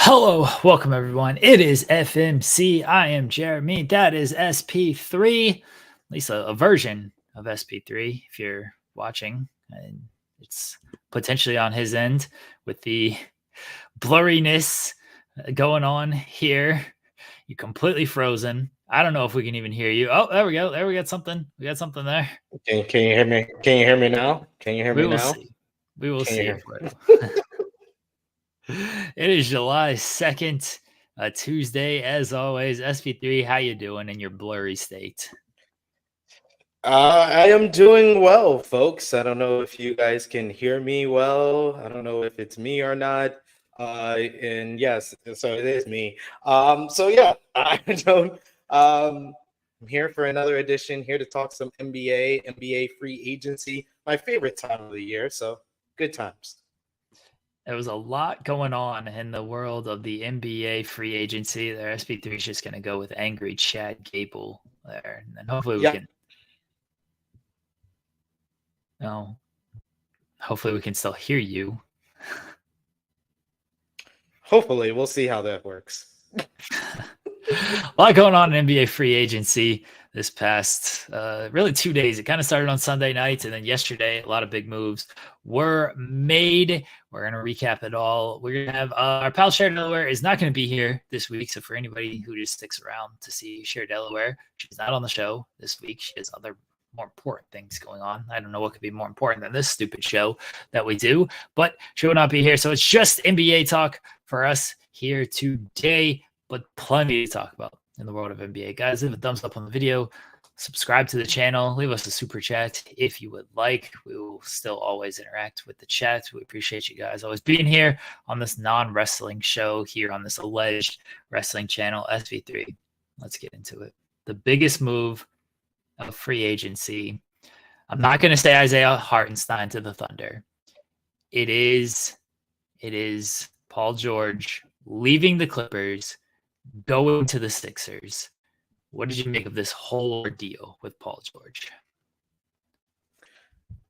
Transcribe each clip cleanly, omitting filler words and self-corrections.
Hello, welcome everyone. It is FMC. I am Jeremy. That is SP3, at least a version of SP3 if you're watching. And it's potentially on his end with the blurriness going on here. You're completely frozen. I don't know if we can even hear you. Oh, there we go. There we got something. We got something there. Can you hear me? Can you hear me now? Can you hear We me will now? see. We will Can see you if we're. It is July 2nd, Tuesday. As always, SP3, how you doing in your blurry state? I am doing well, folks. I don't know if you guys can hear me well. I don't know if it's me or not. And yes, so it is me. So yeah, I don't. I'm here for another edition. Here to talk some NBA free agency, my favorite time of the year. So good times. There was a lot going on in the world of the NBA free agency. There, SP3 is just going to go with angry Chad Gable there, and hopefully we can. No, hopefully we can still hear you. Hopefully, we'll see how that works. A lot going on in NBA free agency this past really 2 days. It kind of started on Sunday night, and then yesterday a lot of big moves were made. We're going to recap it all. We're going to have our pal Cher Delaware is not going to be here this week. So for anybody who just sticks around to see Cher Delaware, she's not on the show this week. She has other more important things going on. I don't know what could be more important than this stupid show that we do, but she will not be here. So it's just NBA talk for us here today, but plenty to talk about in the world of NBA. Guys, leave a thumbs up on the video, subscribe to the channel, leave us a super chat if you would like. We will still always interact with the chat. We appreciate you guys always being here on this non-wrestling show here on this alleged wrestling channel, SV3. Let's get into it. The biggest move of free agency. I'm not going to say Isaiah Hartenstein to the Thunder. It is Paul George leaving the Clippers, going to the Sixers. What did you make of this whole ordeal with Paul George?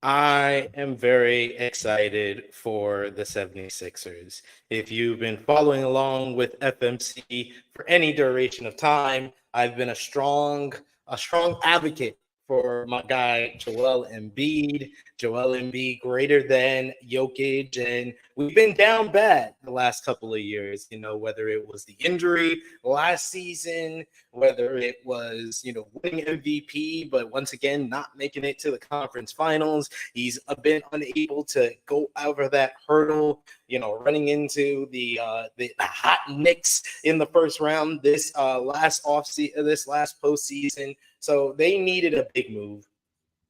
I am very excited for the 76ers. If you've been following along with FMC for any duration of time, I've been a strong advocate for my guy Joel Embiid. Joel Embiid greater than Jokic, and we've been down bad the last couple of years, whether it was the injury last season, whether it was, winning MVP, but once again, not making it to the conference finals. He's been unable to go over that hurdle, running into the hot Knicks in the first round this last postseason. So they needed a big move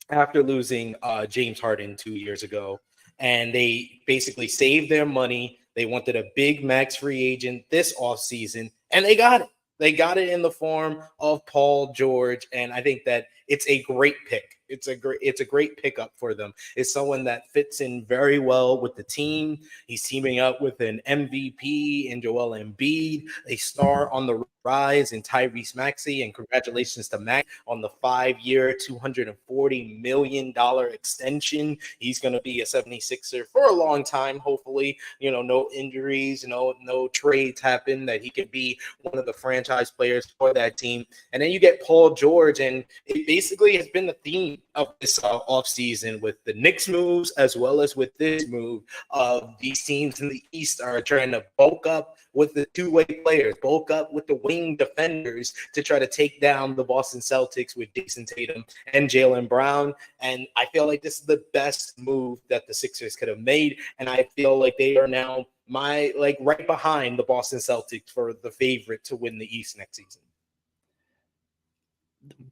after losing James Harden 2 years ago, and they basically saved their money. They wanted a big max free agent this offseason, and they got it. They got it in the form of Paul George, and I think that it's a great pick. It's a great pickup for them. It's someone that fits in very well with the team. He's teaming up with an MVP in Joel Embiid, a star on the rise in Tyrese Maxey, and congratulations to Max on the 5-year, $240 million extension. He's going to be a 76er for a long time, hopefully. No injuries, no trades happen, that he could be one of the franchise players for that team. And then you get Paul George, and it basically has been the theme of this offseason with the Knicks moves as well as with this move of these teams in the East are trying to bulk up with the two-way players, bulk up with the wing defenders to try to take down the Boston Celtics with Jason Tatum and Jaylen Brown. And I feel like this is the best move that the Sixers could have made. And I feel like they are now right behind the Boston Celtics for the favorite to win the East next season.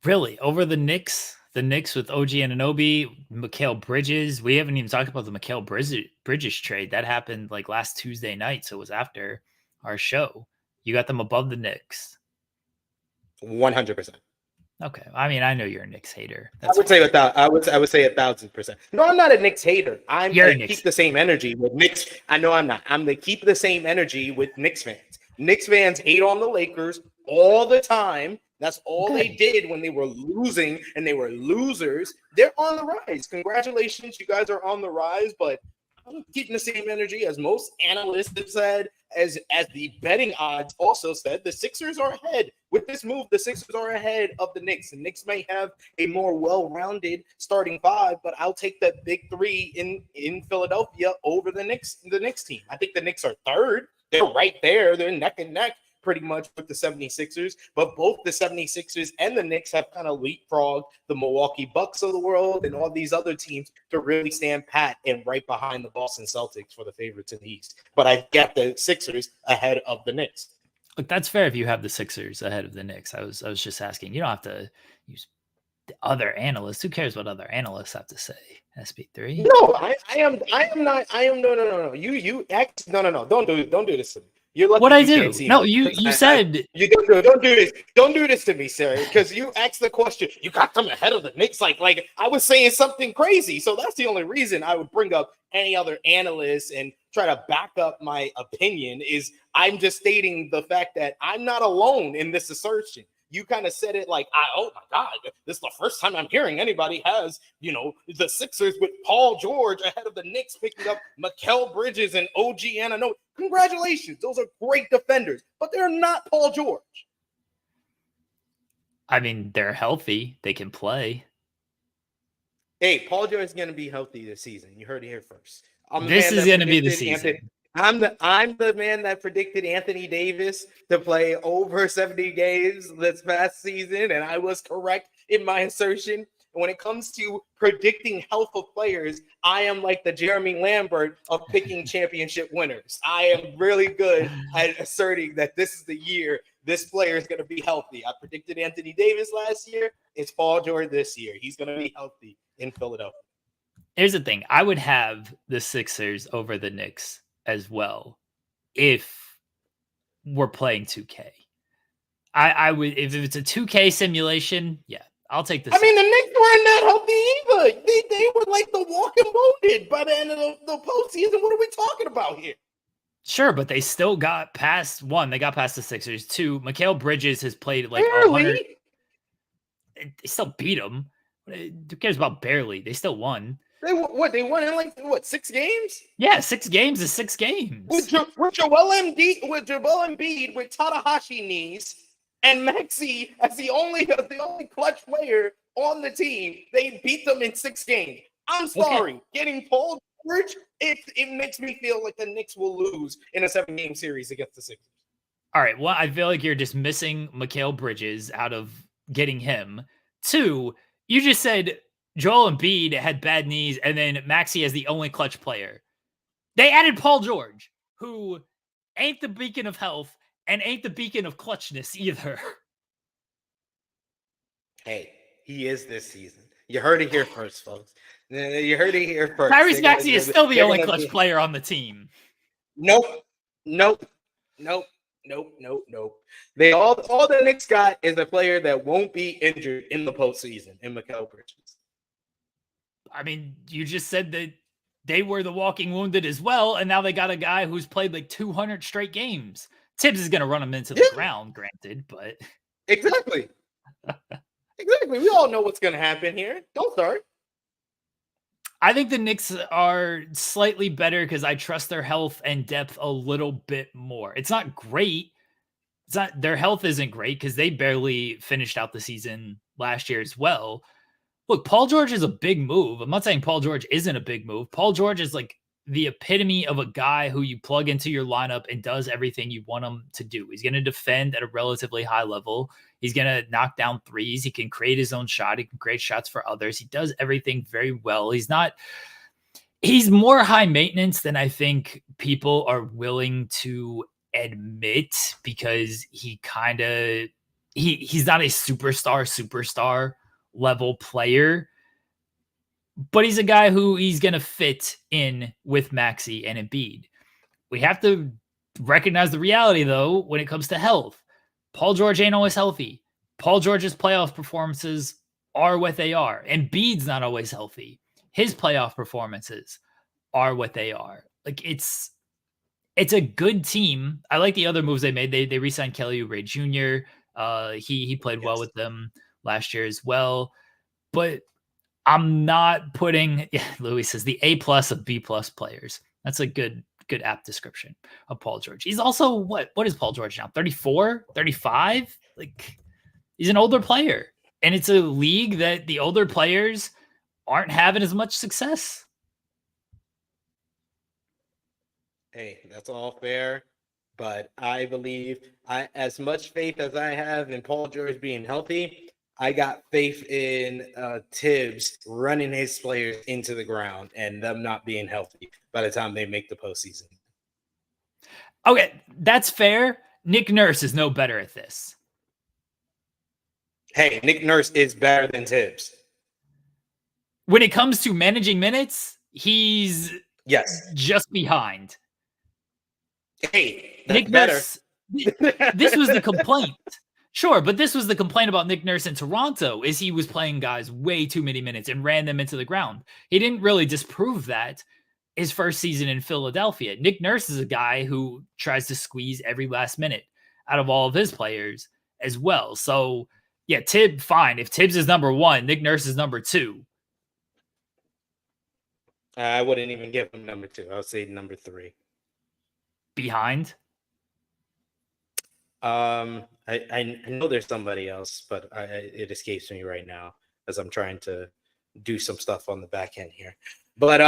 Really? Over the Knicks? The Knicks with OG Anunoby, Mikal Bridges. We haven't even talked about the Mikal Bridges trade. That happened last Tuesday night, so it was after our show. You got them above the Knicks. 100%. Okay. I mean, I know you're a Knicks hater. I would say 1,000%. No, I'm not a Knicks hater. I keep the same energy with Knicks. I know I'm not. I'm going to keep the same energy with Knicks fans. Knicks fans hate on the Lakers all the time. That's all they did when they were losing, and they were losers. They're on the rise. Congratulations. You guys are on the rise, but I'm keeping the same energy as most analysts have said. as the betting odds also said, the Sixers are ahead. With this move, the Sixers are ahead of the Knicks. The Knicks may have a more well-rounded starting five, but I'll take that big three in Philadelphia over the Knicks team. I think the Knicks are third. They're right there. They're neck and neck pretty much with the 76ers, but both the 76ers and the Knicks have kind of leapfrogged the Milwaukee Bucks of the world and all these other teams to really stand pat and right behind the Boston Celtics for the favorites in the East. But I got the Sixers ahead of the Knicks. Look, that's fair if you have the Sixers ahead of the Knicks. I was just asking. You don't have to use the other analysts. Who cares what other analysts have to say? SP3? No, I am not. No. You act. No. Don't do this to me. You're lucky what I you do? can't see No, me. you said you don't do this. Don't do this to me, Sarah, because you asked the question. You got them ahead of the Knicks. Like I was saying something crazy. So that's the only reason I would bring up any other analyst and try to back up my opinion. Is I'm just stating the fact that I'm not alone in this assertion. You kind of said it like, oh my God, this is the first time I'm hearing anybody has, the Sixers with Paul George ahead of the Knicks picking up Mikal Bridges and OG Anunoby. Congratulations. Those are great defenders, but they're not Paul George. I mean, they're healthy. They can play. Hey, Paul George is going to be healthy this season. You heard it here first. This is going to be the season. I'm the man that predicted Anthony Davis to play over 70 games this past season, and I was correct in my assertion. When it comes to predicting health of players, I am like the Jeremy Lambert of picking championship winners. I am really good at asserting that this is the year this player is going to be healthy. I predicted Anthony Davis last year. It's Paul George this year. He's going to be healthy in Philadelphia. Here's the thing. I would have the Sixers over the Knicks as well if we're playing 2K. I would, if it's a 2K simulation, yeah, I'll take this. I mean, the Knicks weren't that healthy either. They were like the walking wounded by the end of the postseason. What are we talking about here? Sure, but they still got past one. They got past the Sixers. Two, Mikal Bridges has played like barely. 100. They still beat them. Who cares about barely? They still won. They won in 6 games? Yeah, 6 games is 6 games. With Joel Embiid with Tanahashi knees and Maxey as the only clutch player on the team, they beat them in 6 games. I'm sorry, okay. Getting Paul George, it makes me feel like the Knicks will lose in a 7-game series against the Sixers. All right, well, I feel like you're just missing Mikal Bridges out of getting him. 2, you just said Joel Embiid had bad knees, and then Maxey as the only clutch player. They added Paul George, who ain't the beacon of health and ain't the beacon of clutchness either. Hey, he is this season. You heard it here first, folks. You heard it here first. Tyrese Maxey is still the only clutch player on the team. Nope. All the Knicks got is a player that won't be injured in the postseason in Mikal Bridges. I mean, you just said that they were the walking wounded as well, and now they got a guy who's played like 200 straight games. Tibbs is going to run him into the ground, granted, but... Exactly. We all know what's going to happen here. Don't start. I think the Knicks are slightly better because I trust their health and depth a little bit more. It's not great. Their health isn't great because they barely finished out the season last year as well. Look, Paul George is a big move. I'm not saying Paul George isn't a big move. Paul George is like the epitome of a guy who you plug into your lineup and does everything you want him to do. He's going to defend at a relatively high level. He's going to knock down threes. He can create his own shot. He can create shots for others. He does everything very well. He's more high maintenance than I think people are willing to admit because he's not a superstar level player, but he's a guy who he's going to fit in with Maxey and Embiid. We have to recognize the reality, though, when it comes to health. Paul George ain't always healthy. Paul George's playoff performances are what they are. Embiid's not always healthy. His playoff performances are what they are. Like, it's a good team. I like the other moves they made. They re-signed Kelly Oubre Jr. He played well with them last year as well. But I'm not putting, Louis says, the A+ of B+ players. That's a good good apt description of Paul George. He's also what is Paul George now? 34, 35? Like, he's an older player. And it's a league that the older players aren't having as much success. Hey, that's all fair. But I believe as much faith as I have in Paul George being healthy, I got faith in Tibbs running his players into the ground and them not being healthy by the time they make the postseason. Okay, that's fair. Nick Nurse is no better at this. Hey, Nick Nurse is better than Tibbs. When it comes to managing minutes, he's just behind. Hey, Nick Nurse, this was the complaint. Sure, but this was the complaint about Nick Nurse in Toronto, is he was playing guys way too many minutes and ran them into the ground. He didn't really disprove that his first season in Philadelphia. Nick Nurse is a guy who tries to squeeze every last minute out of all of his players as well. So, yeah, fine. If Tibbs is number 1, Nick Nurse is number 2. I wouldn't even give him number 2. I would say number 3. Behind? I know there's somebody else, but it escapes me right now as I'm trying to do some stuff on the back end here. But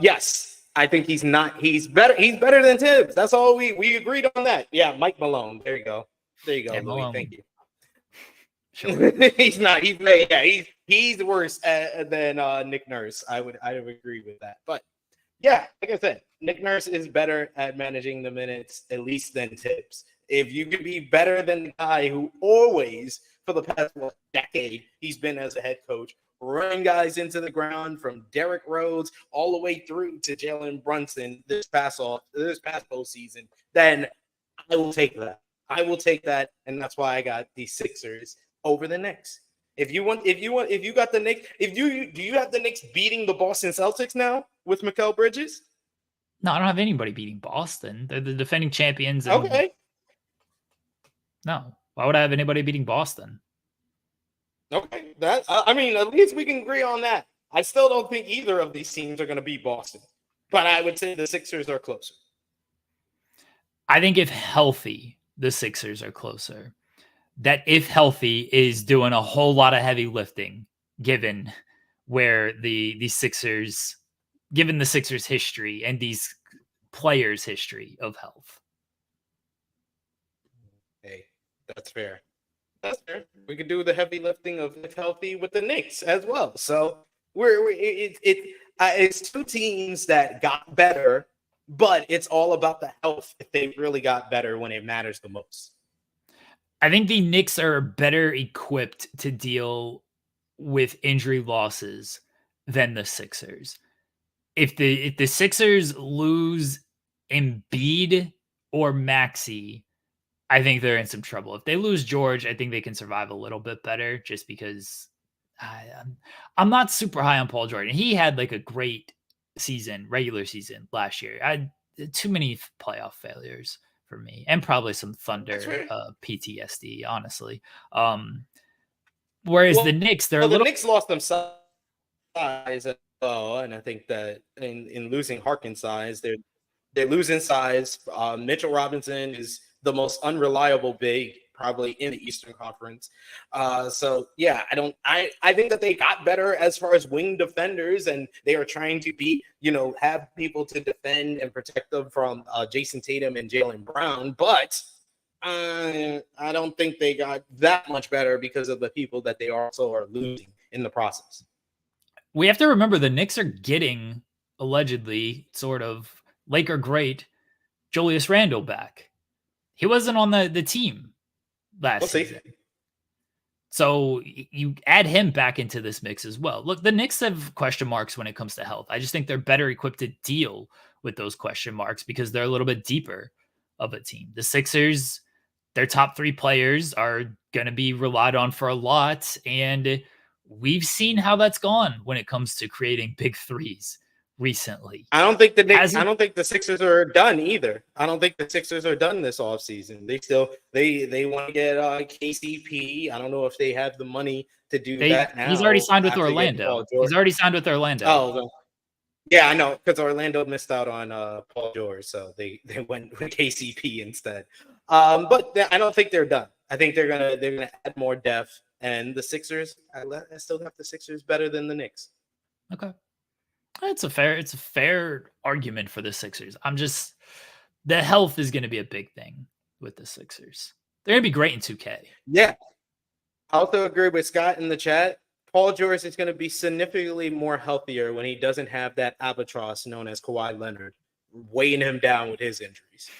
yes, I think he's better than Tibbs. That's all we agreed on that. Yeah, Mike Malone. There you go, yeah, Louis. Thank you. Sure. He's worse than Nick Nurse. I would agree with that. But yeah, like I said, Nick Nurse is better at managing the minutes, at least than Tibbs. If you could be better than the guy who always, for the past decade, he's been as a head coach, running guys into the ground from Derrick Rose all the way through to Jalen Brunson this past postseason, then I will take that. And that's why I got the Sixers over the Knicks. If you got the Knicks, do you have the Knicks beating the Boston Celtics now with Mikal Bridges? No, I don't have anybody beating Boston. They're the defending champions. Okay. No, why would I have anybody beating Boston? Okay, I mean, at least we can agree on that. I still don't think either of these teams are going to beat Boston, but I would say the Sixers are closer. I think if healthy, the Sixers are closer. That if healthy is doing a whole lot of heavy lifting, given where the Sixers, given the Sixers' history and these players' history of health. Hey, that's fair. That's fair. We could do the heavy lifting of if healthy with the Knicks as well. So it's two teams that got better, but it's all about the health if they really got better when it matters the most. I think the Knicks are better equipped to deal with injury losses than the Sixers. If the Sixers lose Embiid or Maxey, I think they're in some trouble. If they lose George, I think they can survive a little bit better just because I'm not super high on Paul George. He had like a great season, regular season last year. I had too many playoff failures for me and probably some Thunder PTSD, honestly. Whereas the Knicks, the Knicks lost them size as well, and I think that in losing Harkin size, they're losing size. Mitchell Robinson is the most unreliable big probably in the Eastern Conference. So yeah, I think that they got better as far as wing defenders, and they are trying to have people to defend and protect them from Jason Tatum and Jaylen Brown. But I don't think they got that much better because of the people that they also are losing in the process. We have to remember the Knicks are getting allegedly sort of Laker great Julius Randle back. He wasn't on the team last season. So you add him back into this mix as well. Look, the Knicks have question marks when it comes to health. I just think they're better equipped to deal with those question marks because they're a little bit deeper of a team. The Sixers, their top 3 players are going to be relied on for a lot. And we've seen how that's gone when it comes to creating big threes recently. I don't think the Sixers are done either. I don't think the Sixers are done this offseason. They want to get KCP. I don't know if they have the money to do that now. He's already signed with Orlando. Oh, Yeah, I know, because Orlando missed out on Paul George, so they went with KCP instead. But I don't think they're done. I think they're gonna add more depth, and the Sixers. I still have the Sixers better than the Knicks. Okay. It's a fair argument for the Sixers. The health is going to be a big thing with the Sixers. They're going to be great in 2K. Yeah, I also agree with Scott in the chat. Paul George is going to be significantly more healthier when he doesn't have that albatross known as Kawhi Leonard weighing him down with his injuries.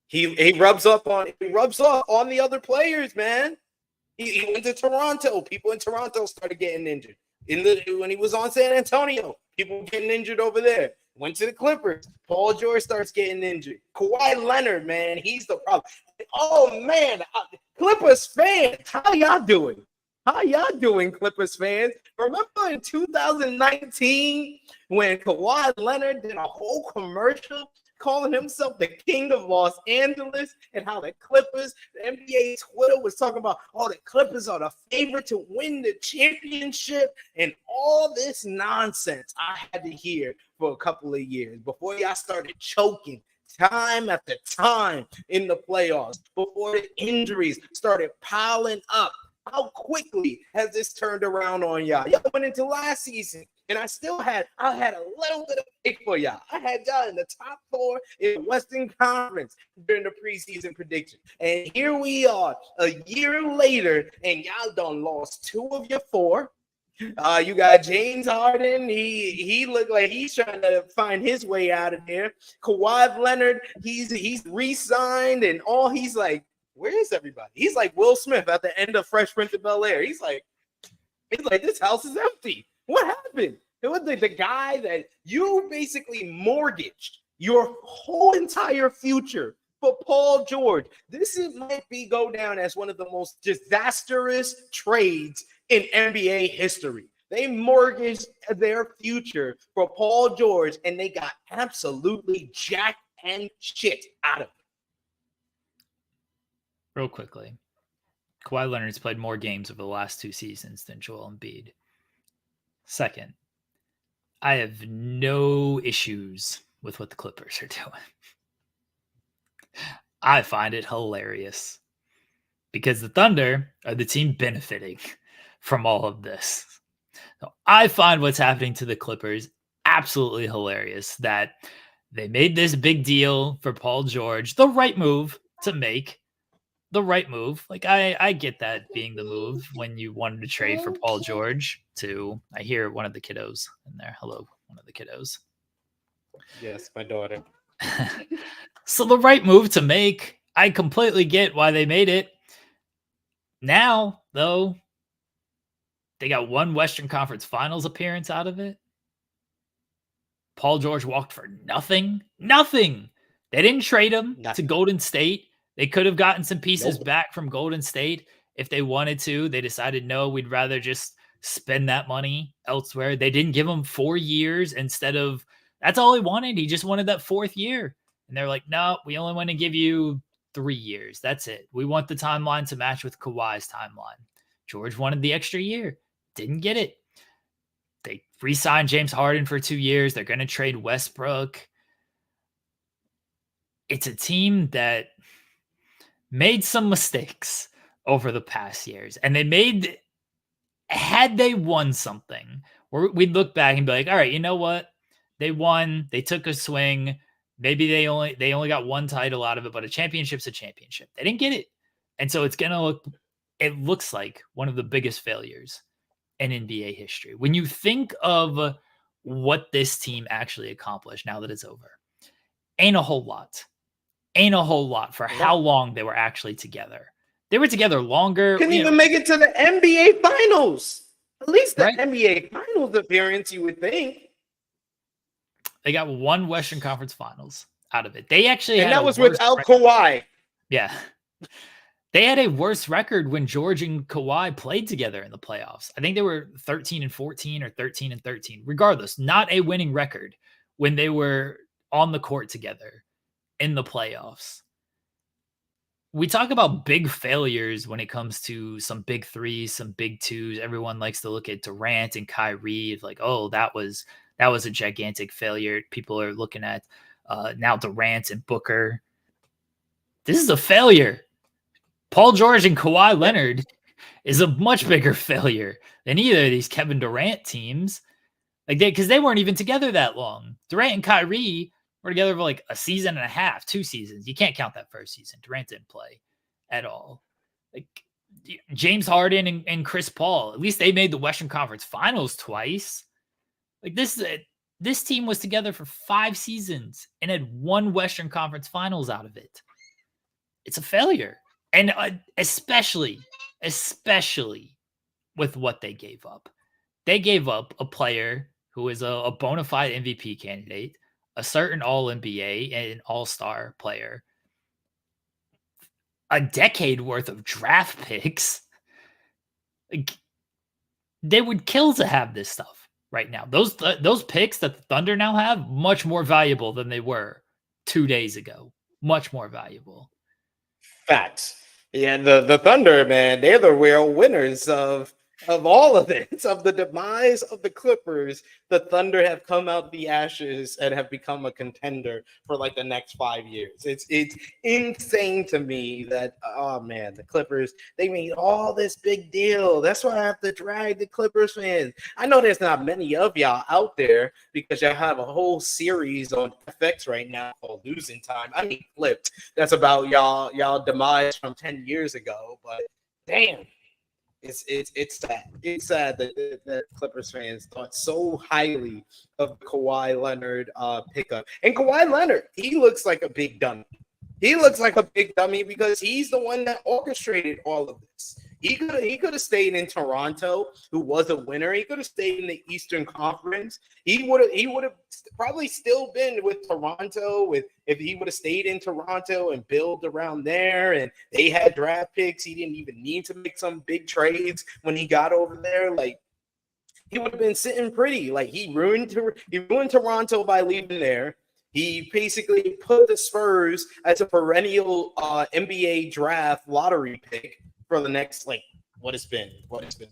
He rubs off on the other players, man. He went to Toronto. People in Toronto started getting injured. When he was on San Antonio, people getting injured over there. Went to the Clippers. Paul George starts getting injured. Kawhi Leonard, man, he's the problem. Oh man, Clippers fans, how y'all doing? How y'all doing, Clippers fans? Remember in 2019 when Kawhi Leonard did a whole commercial calling himself the king of Los Angeles, and how the Clippers, the NBA Twitter was talking about, oh, the Clippers are the favorite to win the championship, and all this nonsense I had to hear for a couple of years before y'all started choking time after time in the playoffs, before the injuries started piling up. How quickly has this turned around on y'all? Y'all went into last season, and I had a little bit of pick for y'all. I had y'all in the top 4 in the Western Conference during the preseason prediction. And here we are a year later, and y'all done lost 2 of your 4. You got James Harden. He looked like he's trying to find his way out of there. Kawhi Leonard, he's re-signed, and all he's like, where is everybody? He's like Will Smith at the end of Fresh Prince of Bel-Air. He's like, this house is empty. What happened? It was the guy that you basically mortgaged your whole entire future for Paul George. Might go down as one of the most disastrous trades in NBA history. They mortgaged their future for Paul George, and they got absolutely jack and shit out of it. Real quickly, Kawhi Leonard's played more games over the last 2 seasons than Joel Embiid. Second, I have no issues with what the Clippers are doing. I find it hilarious because the Thunder are the team benefiting from all of this. So I find what's happening to the Clippers absolutely hilarious, that they made this big deal for Paul George, the right move to make. The right move. Like, I get that being the move when you wanted to trade for Paul George I hear one of the kiddos in there. Hello, one of the kiddos. Yes, my daughter. So the right move to make. I completely get why they made it. Now, though, they got 1 Western Conference Finals appearance out of it. Paul George walked for nothing. Nothing. They didn't trade him to Golden State. They could have gotten some pieces back from Golden State if they wanted to. They decided, no, we'd rather just spend that money elsewhere. They didn't give him 4 years instead of, that's all he wanted. He just wanted that 4th year. And they're like, no, we only want to give you 3 years. That's it. We want the timeline to match with Kawhi's timeline. George wanted the extra year. Didn't get it. They re-signed James Harden for 2 years. They're going to trade Westbrook. It's a team that made some mistakes over the past years. And had they won something, we'd look back and be like, all right, you know what? They won. They took a swing. Maybe they only got 1 title out of it, but a championship's a championship. They didn't get it. And so it looks like one of the biggest failures in NBA history. When you think of what this team actually accomplished now that it's over, ain't a whole lot. Ain't a whole lot for how long they were actually together. They were together longer. Couldn't even make it to the NBA Finals. At least the NBA Finals appearance, you would think. They got 1 Western Conference Finals out of it. They actually and that was without Kawhi. Yeah. They had a worse record when George and Kawhi played together in the playoffs. I think they were 13-14 or 13-13. Regardless, not a winning record when they were on the court together in the playoffs. We talk about big failures when it comes to some big 3s, some big 2s. Everyone likes to look at Durant and Kyrie like, oh, that was That was a gigantic failure. People are looking at now Durant and Booker. This is a failure. Paul George and Kawhi Leonard is a much bigger failure than either of these Kevin Durant teams. Because they weren't even together that long. Durant and Kyrie were together for like a season and a half, 2 seasons. You can't count that first season. Durant didn't play at all. Like James Harden and Chris Paul, at least they made the Western Conference Finals twice. Like this team was together for 5 seasons and had 1 Western Conference Finals out of it. It's a failure. And especially with what they gave up. They gave up a player who is a bona fide MVP candidate, a certain All-NBA and an All-Star player, a decade worth of draft picks. Like, they would kill to have this stuff right now. Those picks that the Thunder now have, much more valuable than they were 2 days ago. Much more valuable. Facts. Yeah, the Thunder, man, they're the real winners of all of this, of the demise of the Clippers. The Thunder have come out the ashes and have become a contender for like the next 5 years. It's insane to me that, oh man, the Clippers, they made all this big deal. That's why I have to drag the Clippers fans. I know there's not many of y'all out there because y'all have a whole series on FX right now called Losing Time. I mean, flipped. That's about y'all demise from 10 years ago, but damn. It's sad. It's sad that Clippers fans thought so highly of Kawhi Leonard pickup. And Kawhi Leonard, he looks like a big dummy. He looks like a big dummy because he's the one that orchestrated all of this. He could have stayed in Toronto, who was a winner. He could have stayed in the Eastern Conference. He would have probably still been with Toronto if he would have stayed in Toronto and build around there. And they had draft picks. He didn't even need to make some big trades when he got over there. Like, he would have been sitting pretty. Like, he ruined Toronto by leaving there. He basically put the Spurs as a perennial NBA draft lottery pick for the next, like, what it's been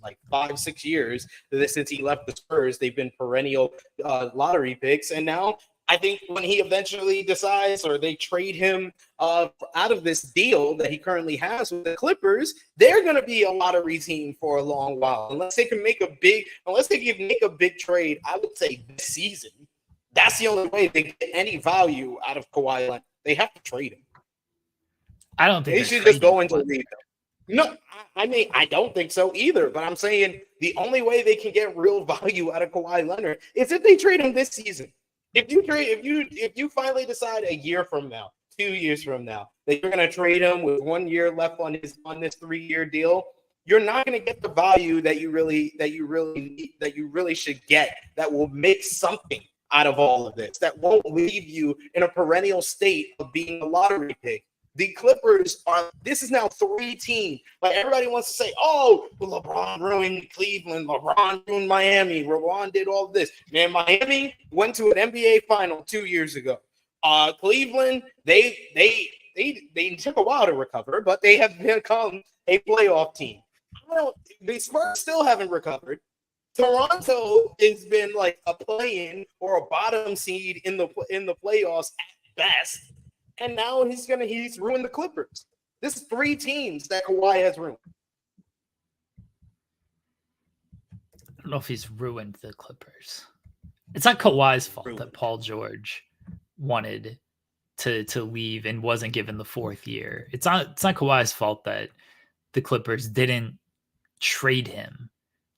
like 5-6 years since he left the Spurs. They've been perennial lottery picks. And now I think when he eventually decides, or they trade him out of this deal that he currently has with the Clippers, they're going to be a lottery team for a long while. Unless they can make a big trade, I would say this season. That's the only way they get any value out of Kawhi Leonard. They have to trade him. I don't think they should just go into league. No, I mean, I don't think so either. But I'm saying the only way they can get real value out of Kawhi Leonard is if they trade him this season. If you finally decide a year from now, 2 years from now, that you're going to trade him with 1 year left on this 3-year deal, you're not going to get the value that you really should get. That will make something out of all of this. That won't leave you in a perennial state of being a lottery pick. The Clippers this is now 3 teams. Like, everybody wants to say, oh, LeBron ruined Cleveland, LeBron ruined Miami, LeBron did all this. Man, Miami went to an NBA final 2 years ago. Cleveland, they took a while to recover, but they have become a playoff team. The Spurs still haven't recovered. Toronto has been like a play-in or a bottom seed in the playoffs at best. And now he's ruined the Clippers. This is 3 teams that Kawhi has ruined. I don't know if he's ruined the Clippers. It's not Kawhi's fault that Paul George wanted to leave and wasn't given the 4th year. It's not Kawhi's fault that the Clippers didn't trade him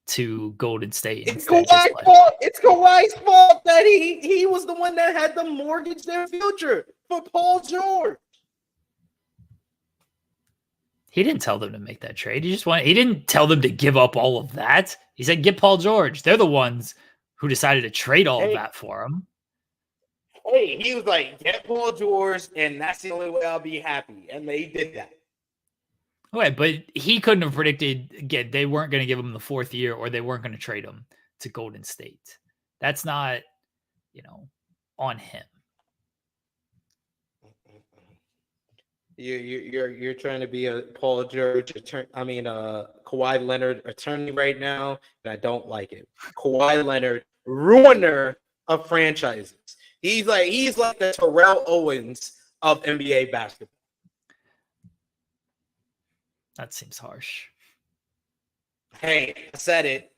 to Golden State. It's Kawhi's fault. It's Kawhi's fault that he was the one that had to mortgage their future for Paul George. He didn't tell them to make that trade. He didn't tell them to give up all of that. He said, get Paul George. They're the ones who decided to trade all of that for him. Hey, he was like, get Paul George, and that's the only way I'll be happy. And they did that. Okay, but he couldn't have predicted, again, they weren't going to give him the 4th year, or they weren't going to trade him to Golden State. That's not, on him. You're trying to be a Paul George attorney. I mean, Kawhi Leonard attorney right now, and I don't like it. Kawhi Leonard ruiner of franchises. He's like the Terrell Owens of NBA basketball. That seems harsh. Hey, I said it.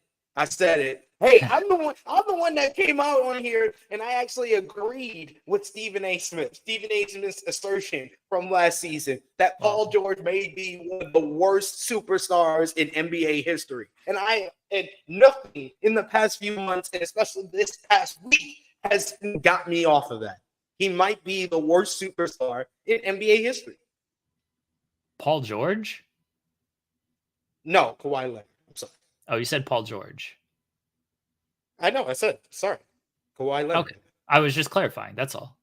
Hey, I'm the one that came out on here, and I actually agreed with Stephen A. Smith's assertion from last season that Paul George may be one of the worst superstars in NBA history. And nothing in the past few months, and especially this past week, has got me off of that. He might be the worst superstar in NBA history. Paul George? No, Kawhi Leonard. I'm sorry. Oh, you said Paul George. I know. I said sorry. Kawhi Leonard. Okay, I was just clarifying. That's all.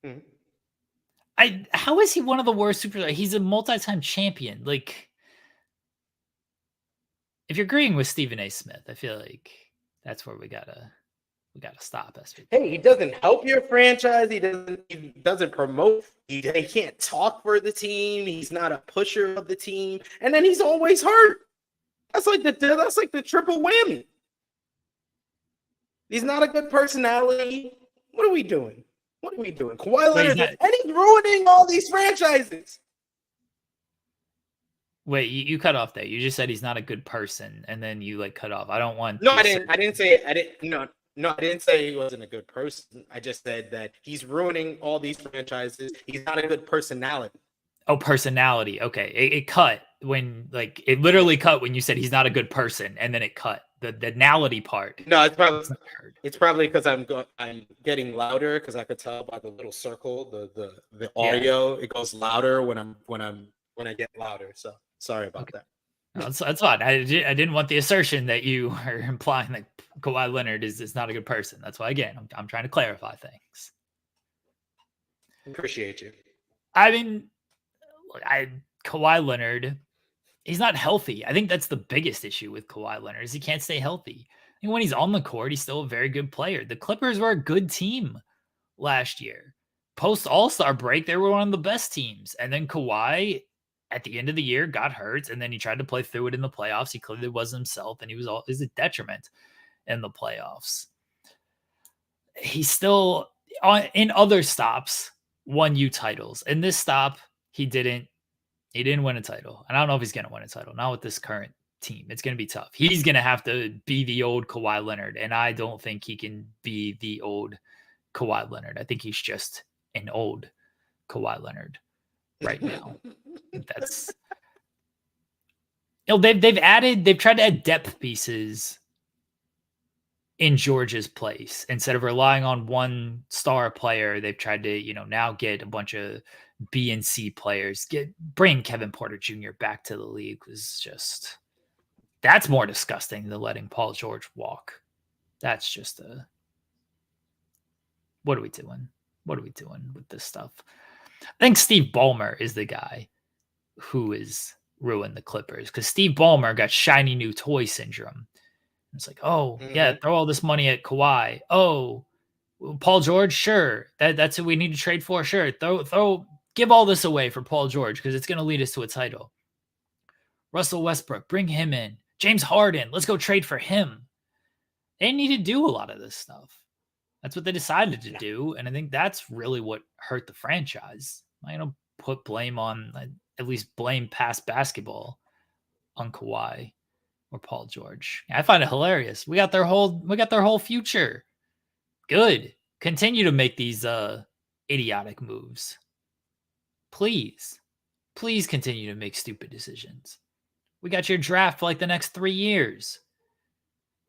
Mm-hmm. How is he one of the worst superstars? He's a multi-time champion. Like, if you're agreeing with Stephen A. Smith, I feel like that's where we gotta stop. Hey, he doesn't help your franchise. He doesn't promote. He can't talk for the team. He's not a pusher of the team, and then he's always hurt. That's like the triple whammy. He's not a good personality. What are we doing? Kawhi Leonard, and he's ruining all these franchises. Wait, you cut off there. You just said he's not a good person, and then you cut off. I don't want. No, I didn't say he wasn't a good person. I just said that he's ruining all these franchises. He's not a good personality. Oh, personality. Okay, it cut when it literally cut when you said he's not a good person, and then it cut the nality part. No, it's probably because I'm getting louder because I could tell by the little circle, the audio. It goes louder when I get louder. So sorry about that. No, that's fine. I didn't want the assertion that you are implying that Kawhi Leonard is not a good person. That's why, again, I'm trying to clarify things. Appreciate you. I mean, Kawhi Leonard, he's not healthy. I think that's the biggest issue with Kawhi Leonard is he can't stay healthy. I think when he's on the court, he's still a very good player. The Clippers were a good team last year. Post All-Star break, they were one of the best teams. And then Kawhi, at the end of the year, got hurt, and then he tried to play through it in the playoffs. He clearly wasn't himself, and he was a detriment in the playoffs. He's still, in other stops, won you titles. In this stop, he didn't win a title. And I don't know if he's going to win a title. Not with this current team. It's going to be tough. He's going to have to be the old Kawhi Leonard, and I don't think he can be the old Kawhi Leonard. I think he's just an old Kawhi Leonard right now. That's they've tried to add depth pieces in George's place instead of relying on one star player. They've tried to now get a bunch of B and C players. Bring Kevin Porter Jr. back to the league was that's more disgusting than letting Paul George walk. That's just what are we doing? What are we doing with this stuff? I think Steve Ballmer is the guy who is ruined the Clippers because Steve Ballmer got shiny new toy syndrome. It's like, yeah, throw all this money at Kawhi. Oh, Paul George, sure. That's who we need to trade for. Sure. Give all this away for Paul George because it's going to lead us to a title. Russell Westbrook, bring him in. James Harden, let's go trade for him. They didn't need to do a lot of this stuff. That's what they decided to do. And I think that's really what hurt the franchise. I don't put blame on, at least blame past basketball on Kawhi or Paul George. I find it hilarious. We got their whole future. Good. Continue to make these idiotic moves. Please continue to make stupid decisions. We got your draft for the next 3 years.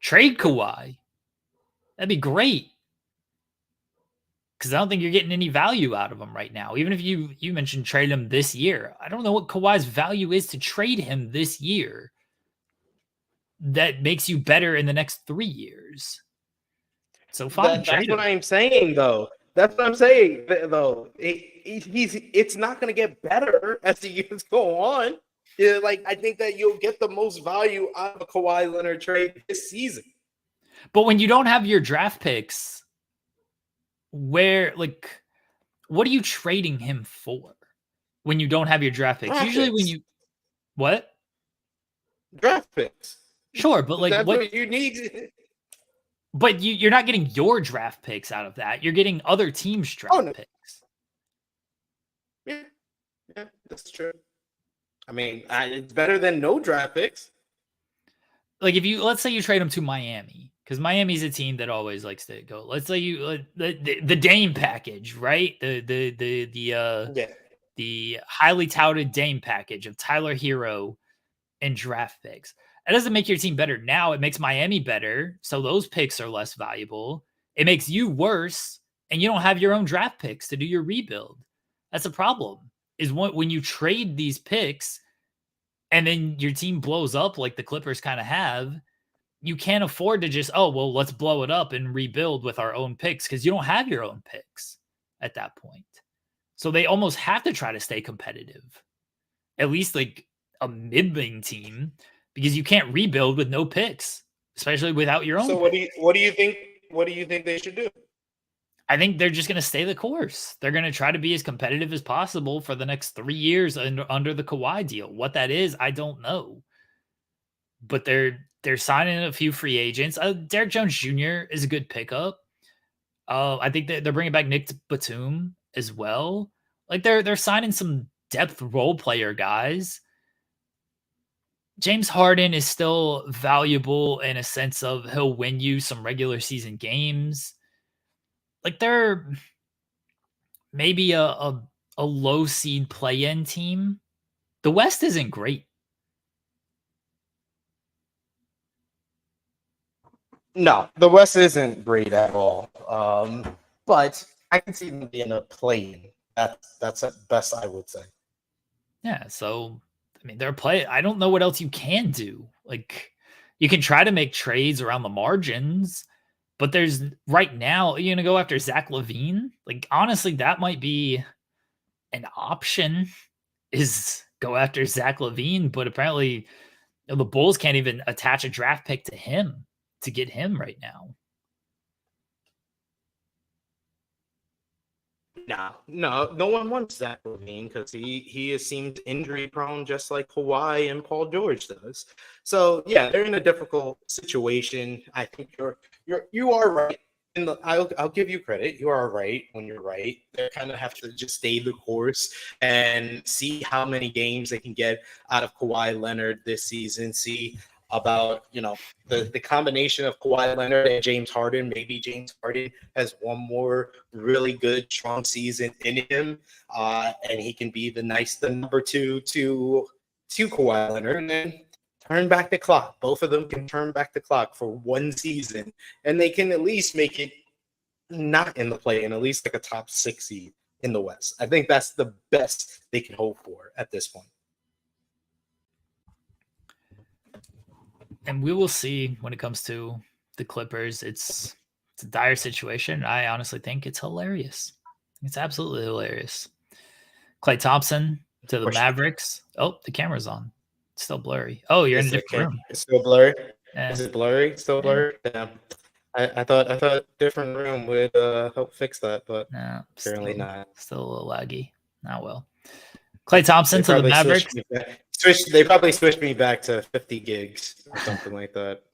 Trade Kawhi. That'd be great. Because I don't think you're getting any value out of him right now. Even if you mentioned trade him this year, I don't know what Kawhi's value is to trade him this year that makes you better in the next 3 years. So fine, that's what I'm saying, though. That's what I'm saying, though. It's not going to get better as the years go on. I think that you'll get the most value out of a Kawhi Leonard trade this season. But when you don't have your draft picks, what are you trading him for when you don't have your draft picks? Usually when you what? Draft picks. Sure, but that's what you need. But you're not getting your draft picks out of that. You're getting other teams' draft no. picks. Yeah, yeah, that's true. I mean, it's better than no draft picks. Like let's say you trade them to Miami, because Miami's a team that always likes to go. Let's say you the Dame package, right? Yeah. The highly touted Dame package of Tyler Hero and draft picks. That doesn't make your team better now. It makes Miami better, so those picks are less valuable. It makes you worse, and you don't have your own draft picks to do your rebuild. That's a problem. Is when you trade these picks and then your team blows up like the Clippers kind of have, you can't afford to just, oh, well, let's blow it up and rebuild with our own picks, because you don't have your own picks at that point. So they almost have to try to stay competitive, at least like a mid-wing team, because you can't rebuild with no picks, especially without your own. So what do you think? What do you think they should do? I think they're just going to stay the course. They're going to try to be as competitive as possible for the next 3 years under the Kawhi deal. What that is, I don't know. But they're signing a few free agents. Derek Jones Jr. is a good pickup. I think they're bringing back Nick Batum as well. Like they're signing some depth role player guys. James Harden is still valuable in a sense of he'll win you some regular season games. Like they're maybe a low seed play-in team. The West isn't great. No, the West isn't great at all. But I can see them being a play-in. That's at best, I would say. Yeah, so I mean, they're play. I don't know what else you can do. Like, you can try to make trades around the margins, but there's right now, you're gonna go after Zach LaVine. Like, honestly, that might be an option. Is go after Zach LaVine, but apparently the Bulls can't even attach a draft pick to him to get him right now. No one wants Zach LaVine because he seems injury prone, just like Kawhi and Paul George does. So yeah, they're in a difficult situation. I think you are right. I'll give you credit. You are right when you're right. They kind of have to just stay the course and see how many games they can get out of Kawhi Leonard this season. See about the combination of Kawhi Leonard and James Harden. Maybe James Harden has one more really good, strong season in him, and he can be the number two to Kawhi Leonard, and then turn back the clock. Both of them can turn back the clock for one season, and they can at least make it not in the play, and at least like a top 6 seed in the West. I think that's the best they can hope for at this point. And we will see when it comes to the Clippers. It's a dire situation. I honestly think it's hilarious. It's absolutely hilarious. Klay Thompson to the Mavericks. Oh, the camera's on. It's still blurry. Oh, you're in a different room. It's still blurry. Is it blurry? Still blurry? Yeah. I thought different room would help fix that, but no, apparently not. Still a little laggy. Not well. Klay Thompson to the Mavericks. They probably switched me back to 50 gigs or something like that.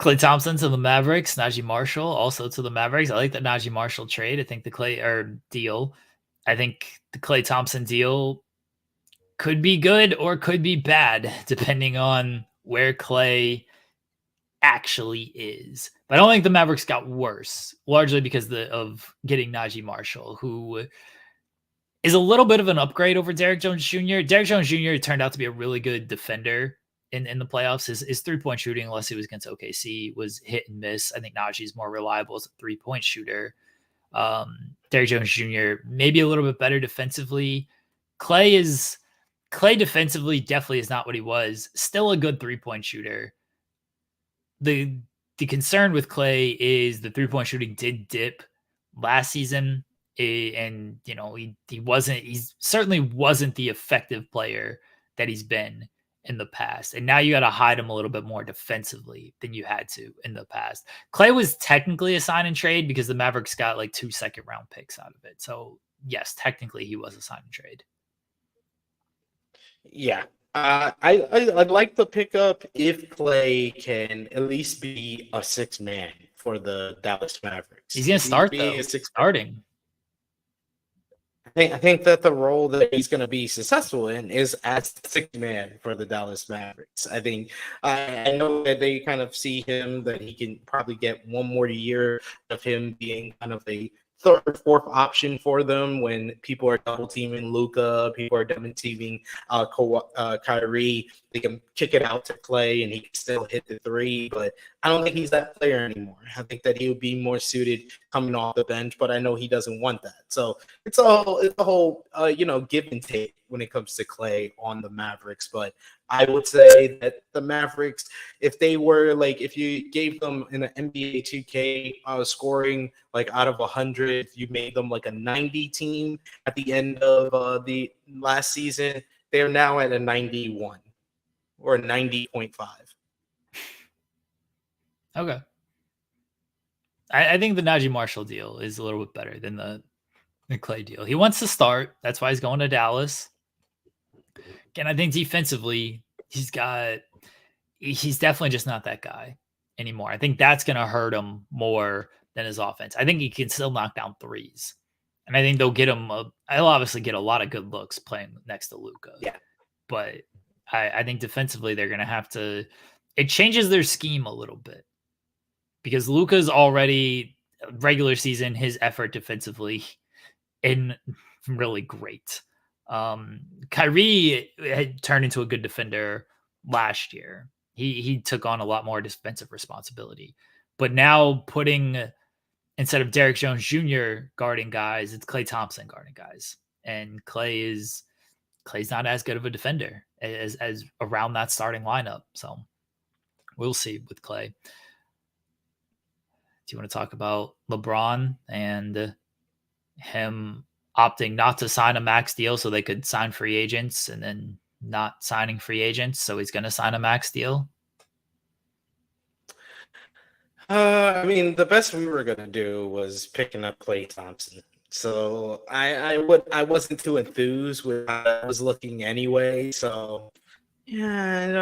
Klay Thompson to the Mavericks. Najee Marshall also to the Mavericks. I like the Najee Marshall trade. I think the deal. I think the Klay Thompson deal could be good or could be bad, depending on where Klay actually is. But I don't think the Mavericks got worse, largely because of getting Najee Marshall, who is a little bit of an upgrade over Derek Jones Jr. Derek Jones Jr. turned out to be a really good defender in the playoffs. His three-point shooting, unless he was against OKC, was hit and miss. I think Najee's more reliable as a three-point shooter. Derek Jones Jr. maybe a little bit better defensively. Klay defensively definitely is not what he was. Still a good three-point shooter. The concern with Klay is the three-point shooting did dip last season. And he certainly wasn't the effective player that he's been in the past. And now you got to hide him a little bit more defensively than you had to in the past. Klay was technically a sign and trade because the Mavericks got like 2 second-round picks out of it. So yes, technically he was a sign and trade. Yeah, I'd like the pickup if Klay can at least be a six man for the Dallas Mavericks. He's gonna If he start be though. a six, Starting. I think that the role that he's going to be successful in is as the six man for the Dallas Mavericks. I think I know that they kind of see him that he can probably get one more year of him being kind of a third or fourth option for them when people are double teaming Luca, people are double teaming Kyrie. They can kick it out to Klay and he can still hit the three, but I don't think he's that player anymore. I think that he would be more suited coming off the bench, but I know he doesn't want that. So it's a whole give and take when it comes to Klay on the Mavericks. But I would say that the Mavericks, if they were like, if you gave them in an NBA 2K scoring like out of 100, if you made them like a 90 team at the end of the last season, they're now at a 91 or a 90.5. Okay. I think the Najee Marshall deal is a little bit better than the Klay deal. He wants to start. That's why he's going to Dallas. Again, I think defensively, he's definitely just not that guy anymore. I think that's going to hurt him more than his offense. I think he can still knock down threes. And I think they'll get him. I'll obviously get a lot of good looks playing next to Luca. Yeah. But I think defensively, they're going to have to. It changes their scheme a little bit because Luca's already regular season, his effort defensively in really great. Kyrie had turned into a good defender last year. He took on a lot more defensive responsibility, but now instead of Derek Jones Jr. guarding guys, it's Klay Thompson guarding guys, and Klay's not as good of a defender as around that starting lineup. So we'll see with Klay. Do you want to talk about LeBron and him opting not to sign a max deal so they could sign free agents and then not signing free agents? So he's going to sign a max deal. I mean, the best we were gonna do was picking up Klay Thompson. So I wasn't too enthused with how I was looking anyway. So yeah, I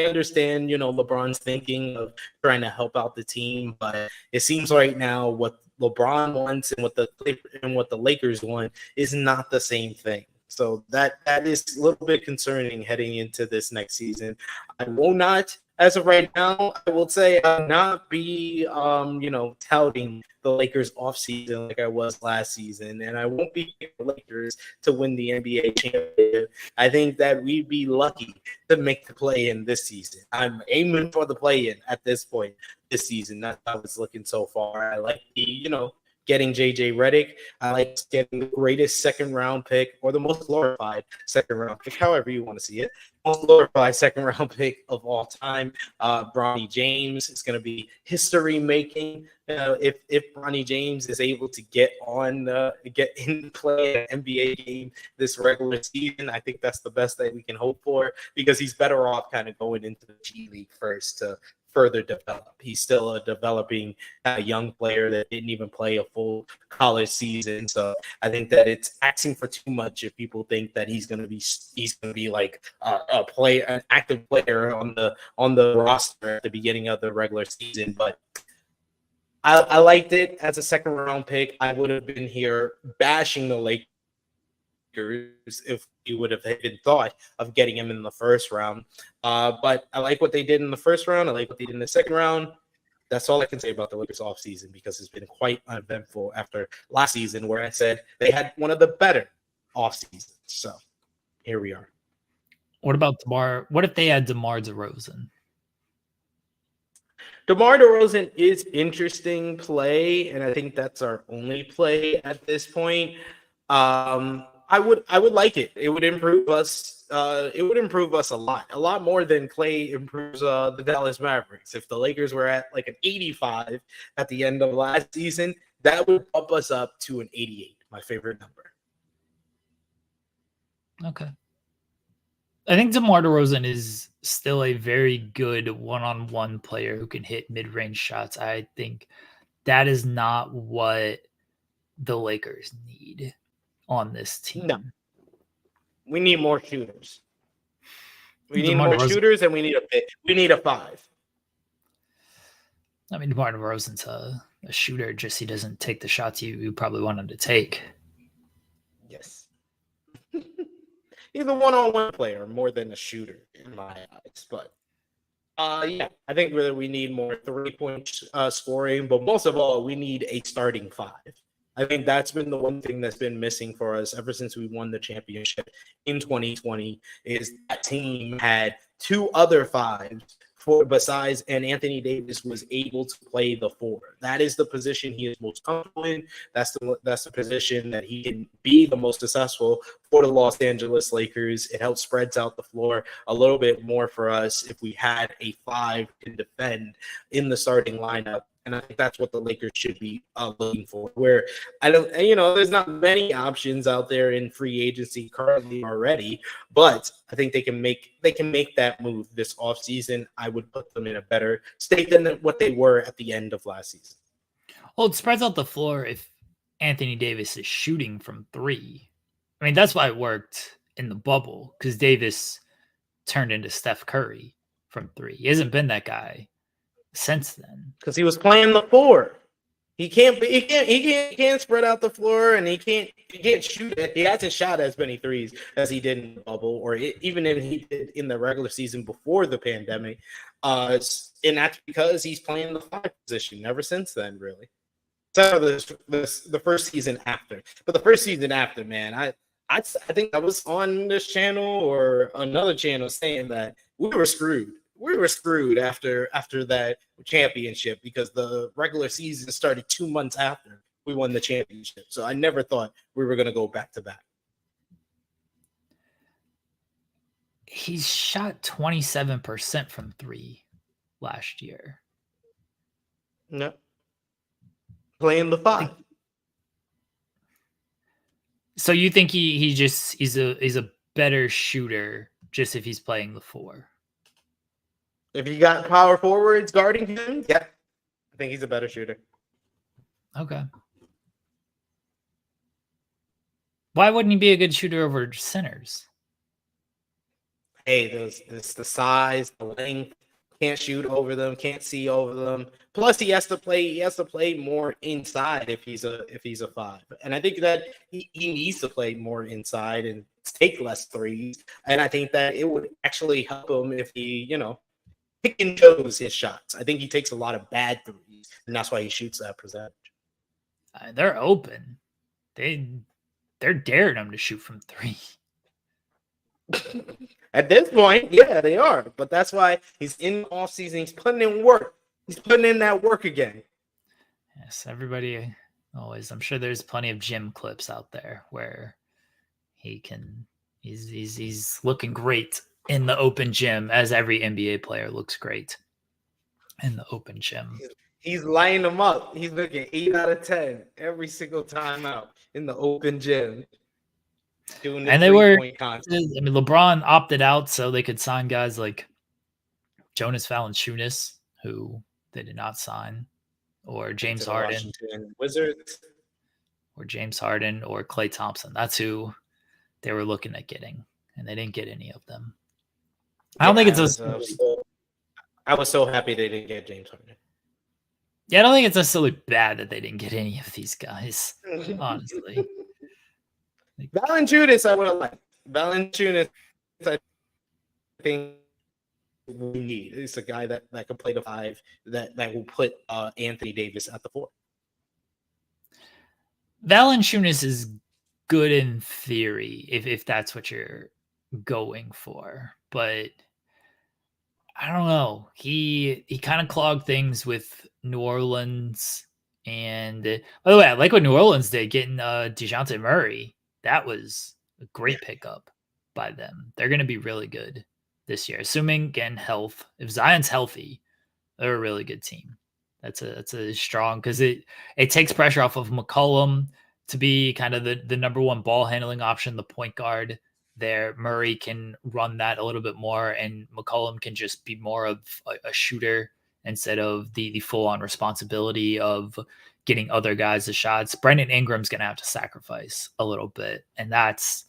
understand, LeBron's thinking of trying to help out the team, but it seems right now what LeBron wants and what the Lakers want is not the same thing. So that is a little bit concerning heading into this next season. I will not, as of right now, I will say I'll not be, touting the Lakers offseason like I was last season, and I won't be the Lakers to win the NBA championship. I think that we'd be lucky to make the play-in this season. I'm aiming for the play-in at this point this season. That's how it's looking so far. I like getting JJ Redick. I like getting the greatest second-round pick or the most glorified second-round pick, however you want to see it. Most glorified second-round pick of all time. Bronny James is going to be history-making. If Bronny James is able to get in play an NBA game this regular season, I think that's the best that we can hope for because he's better off kind of going into the G League first to further develop. He's still a developing young player that didn't even play a full college season. So I think that it's asking for too much if people think that he's going to be like an active player on the roster at the beginning of the regular season. But I liked it as a second round pick. I would have been here bashing the Lakers if you would have even thought of getting him in the first round. But I like what they did in the first round. I like what they did in the second round. That's all I can say about the Lakers offseason because it's been quite uneventful after last season where I said they had one of the better offseasons. So here we are. What about DeMar? What if they had DeMar DeRozan? DeMar DeRozan is interesting play, and I think that's our only play at this point. I would like it. It would improve us. It would improve us a lot more than Klay improves the Dallas Mavericks. If the Lakers were at like an 85 at the end of last season, that would bump us up to an 88, my favorite number. Okay. I think DeMar DeRozan is still a very good one-on-one player who can hit mid-range shots. I think that is not what the Lakers need on this team. No. We need more shooters. We need DeMar more DeRozan. shooters, and we need a pick. We need a 5. I mean, DeMar DeRozan's a shooter, just he doesn't take the shots you probably want him to take. Yes. He's a one-on-one player more than a shooter in my eyes. But yeah, I think really we need more 3-point scoring, but most of all, we need a starting 5. I think that's been the one thing that's been missing for us ever since we won the championship in 2020 is that team had 2 other 5s besides, and Anthony Davis was able to play the 4. That is the position he is most comfortable in. That's the position that he can be the most successful for the Los Angeles Lakers. It helps spreads out the floor a little bit more for us if we had a 5 to defend in the starting lineup. And I think that's what the Lakers should be looking for. Where there's not many options out there in free agency currently already, but I think they can make that move this offseason. I would put them in a better state than what they were at the end of last season. Well, it spreads out the floor if Anthony Davis is shooting from 3. I mean, that's why it worked in the bubble because Davis turned into Steph Curry from 3. He hasn't been that guy since then because he was playing the 4. He can't spread out the floor, and he can't shoot it. He hasn't shot as many threes as he did in the bubble, or even if he did in the regular season before the pandemic. And that's because he's playing the 5 position ever since then, really. So the first season after, but the first season after, man, I think I was on this channel or another channel saying that we were screwed. We were screwed after that championship because the regular season started 2 months after we won the championship. So I never thought we were going to go back to back. He's shot 27% from 3 last year. No. Playing the 5. So you think he's a better shooter just if he's playing the 4? If you got power forwards guarding him, yeah, I think he's a better shooter. Okay. Why wouldn't he be a good shooter over centers? Hey, the size, the length, can't shoot over them, can't see over them. Plus, he has to play more inside if he's a 5. And I think that he needs to play more inside and take less threes. And I think that it would actually help him if he, pick and chose his shots. I think he takes a lot of bad threes, and that's why he shoots that percentage. They're open. They're daring him to shoot from 3. At this point, yeah, they are. But that's why he's in the offseason. He's putting in work. He's putting in that work again. Yes, everybody always. I'm sure there's plenty of gym clips out there where he's looking great in the open gym, as every NBA player looks great in the open gym. He's lining them up. He's looking 8 out of 10 every single time out in the open gym. Doing the and they were, contest. I mean, LeBron opted out so they could sign guys like Jonas Valanciunas, who they did not sign, or James Harden, Wizards, or James Harden, or Klay Thompson. That's who they were looking at getting, and they didn't get any of them. I don't think it's I was so happy they didn't get James Harden. Yeah, I don't think it's necessarily bad that they didn't get any of these guys, honestly. Valanciunas, I would have liked. Valanciunas, I think we need. He's a guy that can play the 5, that will put Anthony Davis at the 4. Valanciunas is good in theory, if that's what you're going for, but I don't know. He kind of clogged things with New Orleans, and by the way, I like what New Orleans did getting DeJounte Murray. That was a great pickup by them. They're going to be really good this year, assuming again health. If Zion's healthy, they're a really good team. That's a strong, because it takes pressure off of McCollum to be kind of the number one ball handling option, the point guard there. Murray can run that a little bit more, and McCollum can just be more of a shooter instead of the full-on responsibility of getting other guys the shots. Brandon Ingram's going to have to sacrifice a little bit, and that's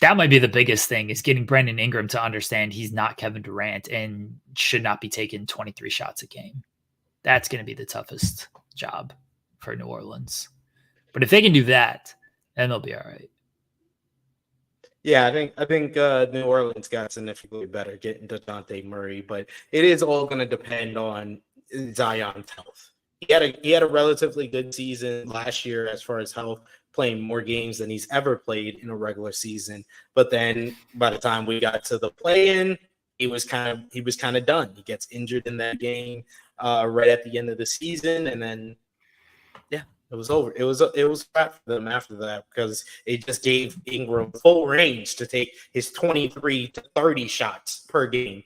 That might be the biggest thing, is getting Brandon Ingram to understand he's not Kevin Durant and should not be taking 23 shots a game. That's going to be the toughest job for New Orleans. But if they can do that, then they'll be all right. Yeah, I think New Orleans got significantly better getting DeJounte Murray, but it is all going to depend on Zion's health. He had a relatively good season last year as far as health, playing more games than he's ever played in a regular season. But then by the time we got to the play-in, he was kind of done. He gets injured in that game right at the end of the season, and then it was over. It was fat for them after that, because it just gave Ingram full range to take his 23 to 30 shots per game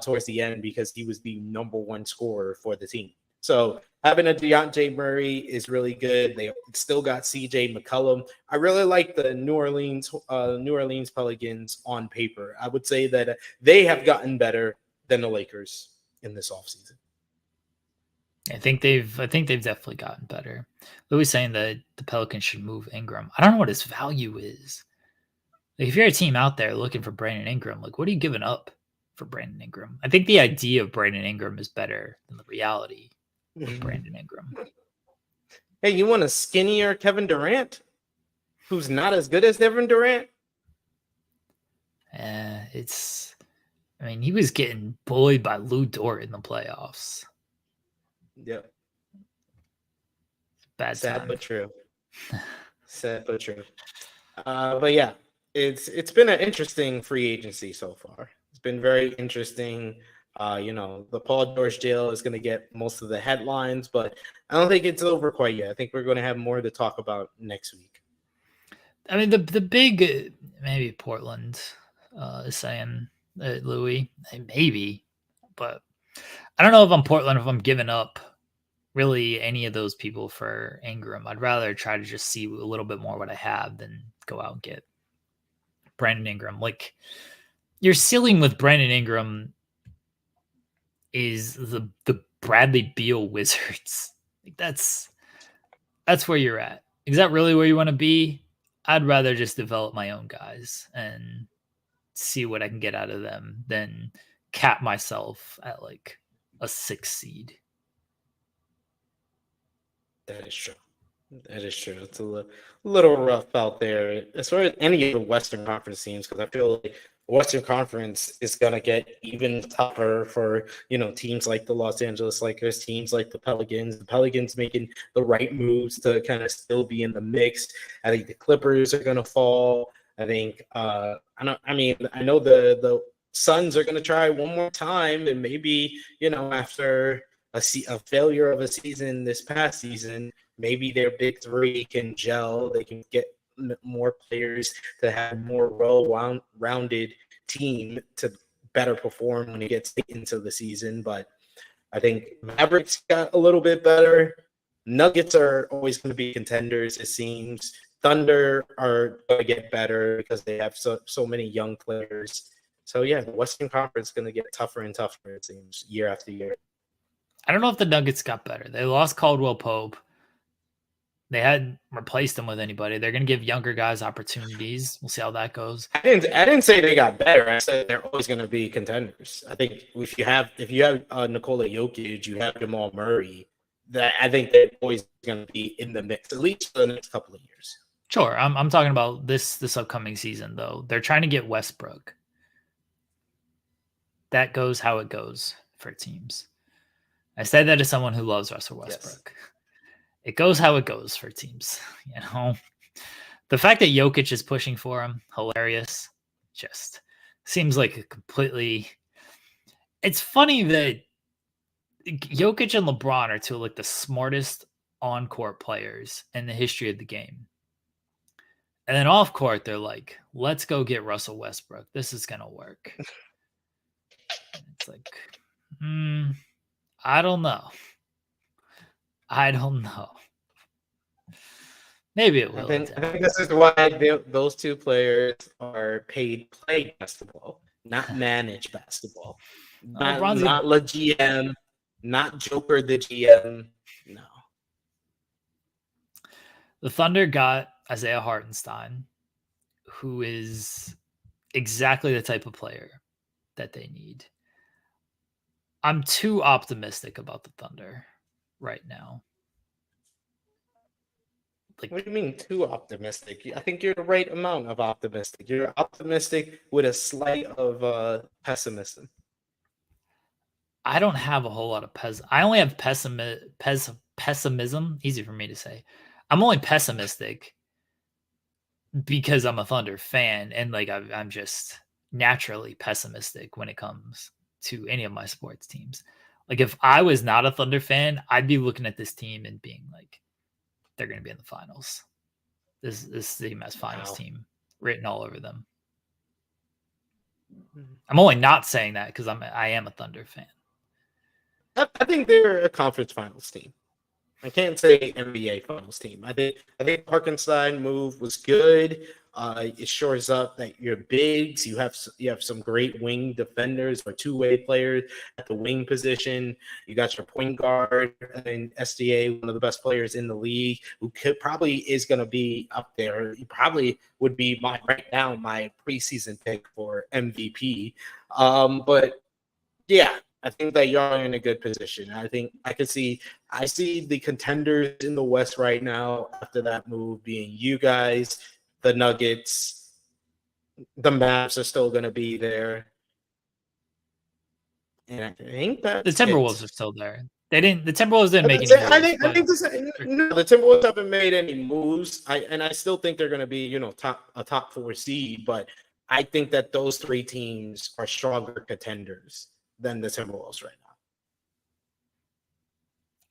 towards the end, because he was the number one scorer for the team. So having a DeJounte Murray is really good. They still got CJ McCollum. I really like the New Orleans Pelicans on paper. I would say that they have gotten better than the Lakers in this offseason. I think they've definitely gotten better. Louis saying that the Pelicans should move Ingram. I don't know what his value is. Like, if you're a team out there looking for Brandon Ingram, like, what are you giving up for Brandon Ingram? I think the idea of Brandon Ingram is better than the reality of Brandon Ingram. Hey, you want a skinnier Kevin Durant, who's not as good as Kevin Durant? He was getting bullied by Lou Dort in the playoffs. Yep. Bad Sad time. but true. Sad but true. But yeah, it's been an interesting free agency so far. It's been very interesting. The Paul George deal is going to get most of the headlines, but I don't think it's over quite yet. I think we're going to have more to talk about next week. I mean, the big, maybe Portland is saying Louis, maybe, but I don't know if I'm Portland, if I'm giving up really any of those people for Ingram. I'd rather try to just see a little bit more what I have than go out and get Brandon Ingram. Like, your ceiling with Brandon Ingram is the Bradley Beal Wizards. Like, that's where you're at. Is that really where you want to be? I'd rather just develop my own guys and see what I can get out of them than cap myself at like a 6 seed. That is true. It's a little rough out there as far as any of the Western Conference teams, because I feel like Western Conference is going to get even tougher for, teams like the Los Angeles Lakers, teams like the Pelicans making the right moves to kind of still be in the mix. I think the Clippers are going to fall. I think, I know the Suns are going to try one more time, and maybe, after a failure of a season this past season, maybe their big three can gel. They can get more players to have more well-rounded team to better perform when it gets into the season. But I think Mavericks got a little bit better. Nuggets are always going to be contenders, it seems. Thunder are going to get better because they have so many young players. So, yeah, the Western Conference is going to get tougher and tougher, it seems, year after year. I don't know if the Nuggets got better. They lost Caldwell Pope. They hadn't replaced them with anybody. They're going to give younger guys opportunities. We'll see how that goes. I didn't say they got better. I said they're always going to be contenders. I think if you have Nikola Jokic, you have Jamal Murray, that I think they're always going to be in the mix, at least for the next couple of years. Sure. I'm talking about this upcoming season, though. They're trying to get Westbrook. That goes how it goes for teams. I say that as someone who loves Russell Westbrook. Yes. It goes how it goes for teams. The fact that Jokic is pushing for him, hilarious. Just seems like a completely. It's funny that Jokic and LeBron are two of like the smartest on-court players in the history of the game. And then off court, they're like, let's go get Russell Westbrook. This is going to work. It's like, I don't know. Maybe it will. I think this is why those two players are paid play basketball, not manage basketball. Not the GM, not Joker the GM. No. The Thunder got Isaiah Hartenstein, who is exactly the type of player that they need. I'm too optimistic about the Thunder right now. What do you mean too optimistic? I think you're the right amount of optimistic. You're optimistic with a slight of pessimism. I don't have a whole lot of I only have pessimism. Easy for me to say. I'm only pessimistic because I'm a Thunder fan, and like I'm just naturally pessimistic when it comes to any of my sports teams. Like if I was not a Thunder fan, I'd be looking at this team and being like, they're going to be in the finals. This team has finals team written all over them. I'm only not saying that because I am a Thunder fan. I think they're a conference finals team. I can't say NBA finals team. I think Harkenstein move was good. It shores up that your bigs. You have some great wing defenders or two-way players at the wing position. You got your point guard and SDA, one of the best players in the league, who probably is going to be up there. He probably would be right now my preseason pick for MVP. But yeah. I think that y'all are in a good position. I see the contenders in the West right now after that move being you guys, the Nuggets, the Mavs are still going to be there. And I think that the Timberwolves are still there. The Timberwolves didn't make any moves. I think the Timberwolves haven't made any moves. I still think they're going to be, top 4 seed, but I think that those 3 teams are stronger contenders than the Timberwolves right now.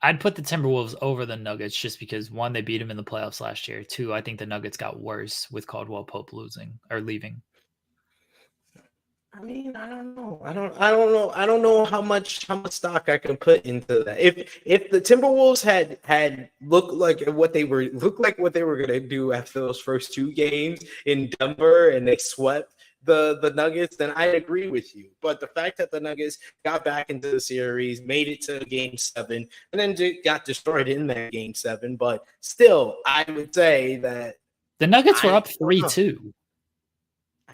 I'd put the Timberwolves over the Nuggets just because 1, they beat them in the playoffs last year. 2, I think the Nuggets got worse with Caldwell Pope leaving. I mean, I don't know. I don't know how much stock I can put into that. If the Timberwolves had looked like what they were gonna do after those first 2 games in Denver and they swept the Nuggets, then I'd agree with you. But the fact that the Nuggets got back into the series, made it to Game 7, and then got destroyed in that Game 7, but still, I would say that the Nuggets were up 3-2.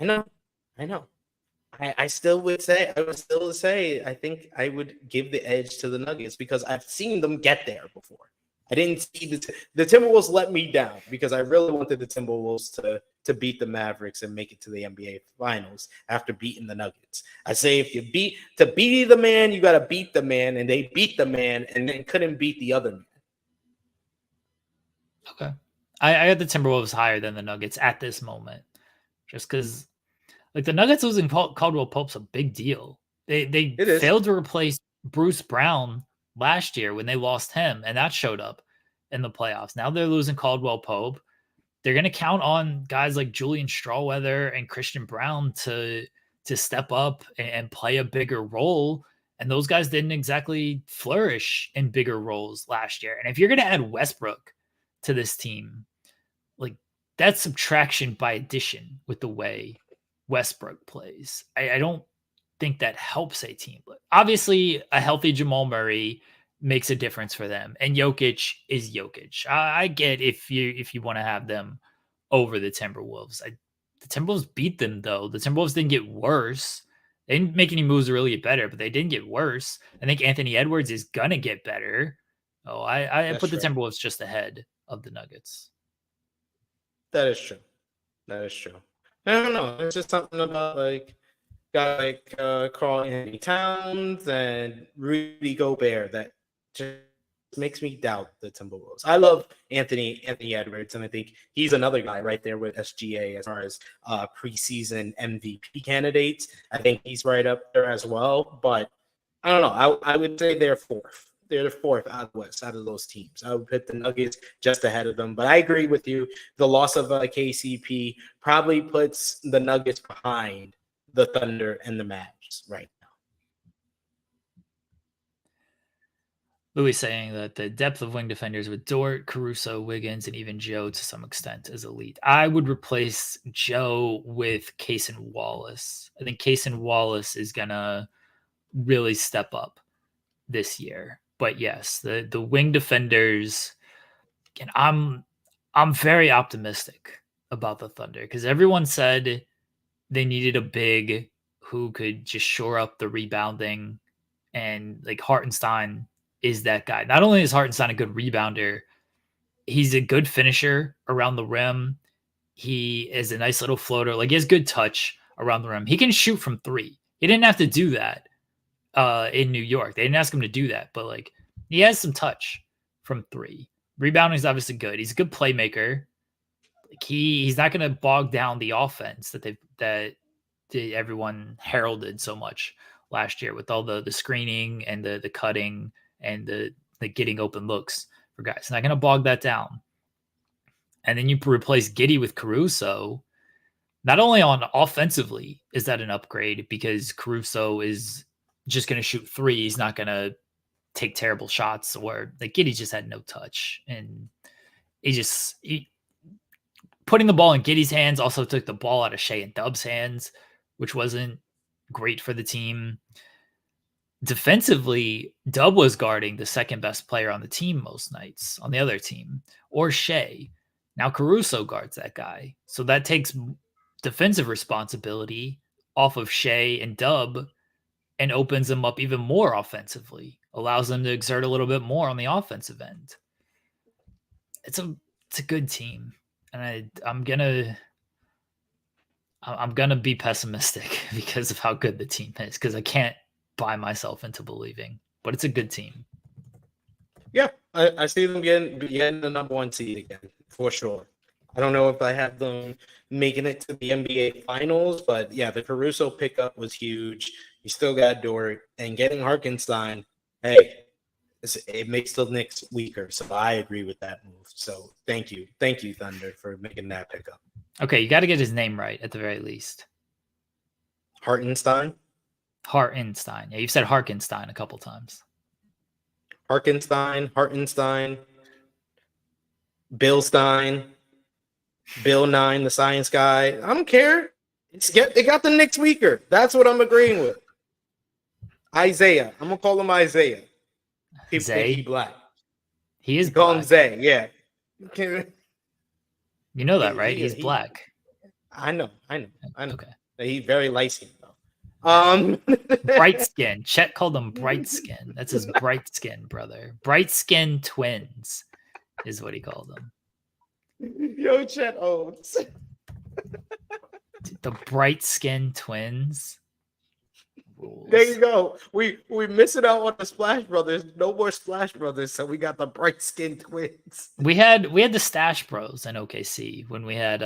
I know. I still would say, I think I would give the edge to the Nuggets because I've seen them get there before. I didn't see the Timberwolves let me down because I really wanted the Timberwolves to beat the Mavericks and make it to the NBA Finals after beating the Nuggets. I say if you beat the man, you got to beat the man, and they beat the man and then couldn't beat the other man. Okay. I had the Timberwolves higher than the Nuggets at this moment just because like the Nuggets losing Caldwell Pope's a big deal. They failed to replace Bruce Brown last year when they lost him, and that showed up in the playoffs. Now they're losing Caldwell Pope. They're going to count on guys like Julian Strawweather and Christian Brown to step up and play a bigger role. And those guys didn't exactly flourish in bigger roles last year. And if you're going to add Westbrook to this team, like that's subtraction by addition with the way Westbrook plays. I don't think that helps a team. But obviously, a healthy Jamal Murray makes a difference for them, and Jokic is Jokic. I get if you want to have them over the Timberwolves. The Timberwolves beat them though. The Timberwolves didn't get worse. They didn't make any moves to really get better, but they didn't get worse. I think Anthony Edwards is gonna get better. Oh, I put the Timberwolves just ahead of the Nuggets. That is true. I don't know. It's just something about guy like Karl Anthony Towns and Rudy Gobert that just makes me doubt the Timberwolves. I love Anthony Edwards, and I think he's another guy right there with SGA as far as preseason MVP candidates. I think he's right up there as well. But I don't know. I would say they're 4th. They're the 4th out of the West, out of those teams. I would put the Nuggets just ahead of them. But I agree with you. The loss of KCP probably puts the Nuggets behind the Thunder and the Mavs right now. Louis saying that the depth of wing defenders with Dort, Caruso, Wiggins, and even Joe to some extent is elite. I would replace Joe with Cason Wallace. I think Cason Wallace is going to really step up this year. But yes, the wing defenders, and I'm very optimistic about the Thunder because everyone said they needed a big who could just shore up the rebounding, and like Hartenstein is that guy. Not only is Hartenstein a good rebounder, he's a good finisher around the rim. He is a nice little floater. Like, he has good touch around the rim. He can shoot from three. He didn't have to do that in New York. They didn't ask him to do that, but like, he has some touch from three. Rebounding is obviously good. He's a good playmaker. Like, he's not going to bog down the offense that everyone heralded so much last year with all the screening and the cutting and the getting open looks for guys. Not going to bog that down. And then you replace Giddey with Caruso. Not only on offensively is that an upgrade because Caruso is just going to shoot three. He's not going to take terrible shots, or like Giddey just had no touch. And putting the ball in Giddey's hands also took the ball out of Shea and Dub's hands, which wasn't great for the team. Defensively, Dub was guarding the second best player on the team most nights on the other team, or Shea. Now Caruso guards that guy. So that takes defensive responsibility off of Shea and Dub and opens them up even more offensively, allows them to exert a little bit more on the offensive end. It's a good team. And I'm gonna be pessimistic because of how good the team is, because I can't buy myself into believing, but it's a good team. Yeah, I see them getting the number one seed again, for sure. I don't know if I have them making it to the NBA Finals, but yeah, the Caruso pickup was huge. You still got Dort, and getting Hartenstein, hey, it makes the Knicks weaker. So I agree with that move. So thank you, Thunder, for making that pickup. Okay, you got to get his name right at the very least. Hartenstein. Yeah, you've said Harkenstein a couple times. Hartenstein, Bill Stein, Bill 9, the science guy. I don't care. They got the Knicks weaker. That's what I'm agreeing with. Isaiah. I'm going to call him Isaiah. People think he's black. He is call him Zay, yeah. You know that, right? He's black. I know. Okay. He's very light skinned, though. Bright skin. Chet called him bright skin. That's his bright skin brother. Bright skin twins is what he called them. Yo, Chet Oates. The bright skin twins. Rules. There you go. We missing out on the Splash Brothers. No more Splash Brothers, so we got the bright skin twins. We had the Stash Bros in OKC when we had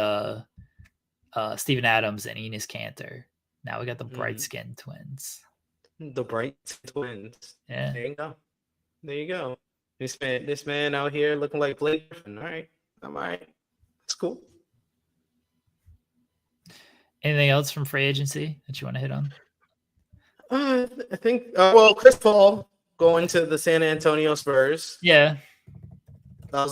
Steven Adams and Enes Kanter. Now we got the bright skin twins. The bright twins. Yeah. There you go. This man out here looking like Blake Griffin. All right. I'm all right. That's cool. Anything else from free agency that you want to hit on? I think Chris Paul going to the San Antonio Spurs. Yeah. That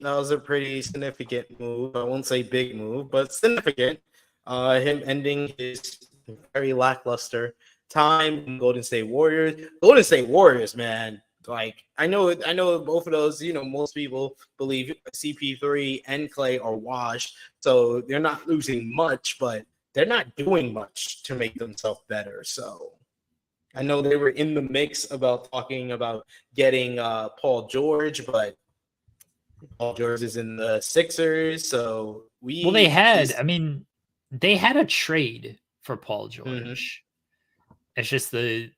was a pretty significant move. I won't say big move, but significant. Him ending his very lackluster time in Golden State Warriors. Golden State Warriors, man. Like, I know both of those, most people believe CP3 and Klay are washed, so they're not losing much, but they're not doing much to make themselves better. So I know they were in the mix about talking about getting Paul George, but Paul George is in the Sixers, so they had a trade for Paul George. Mm-hmm. It's just the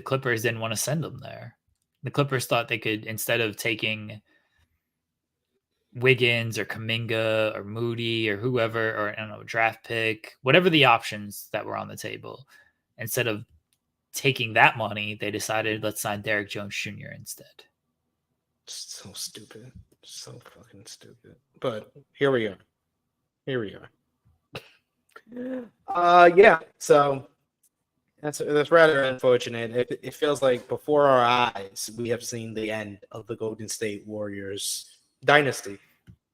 Clippers didn't want to send him there. The Clippers thought they could, instead of taking Wiggins or Kuminga or Moody or whoever, or I don't know, draft pick, whatever the options that were on the table, instead of taking that money, they decided let's sign Derrick Jones Jr. instead. So stupid. So fucking stupid. But here we are. Yeah. So that's rather unfortunate. It feels like before our eyes, we have seen the end of the Golden State Warriors dynasty.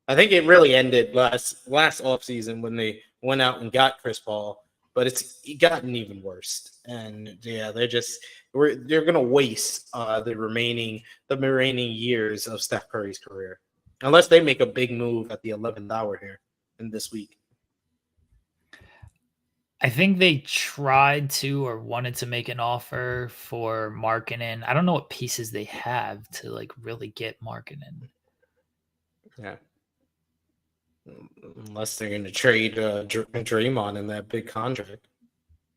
I think it really ended last offseason when they went out and got Chris Paul, but it's gotten even worse. And yeah, they're gonna waste the remaining years of Steph Curry's career, unless they make a big move at the 11th hour here. in this week? I think they tried to or wanted to make an offer for Markkanen. I don't know what pieces they have to like really get Markkanen. Yeah. Unless they're going to trade Draymond in that big contract.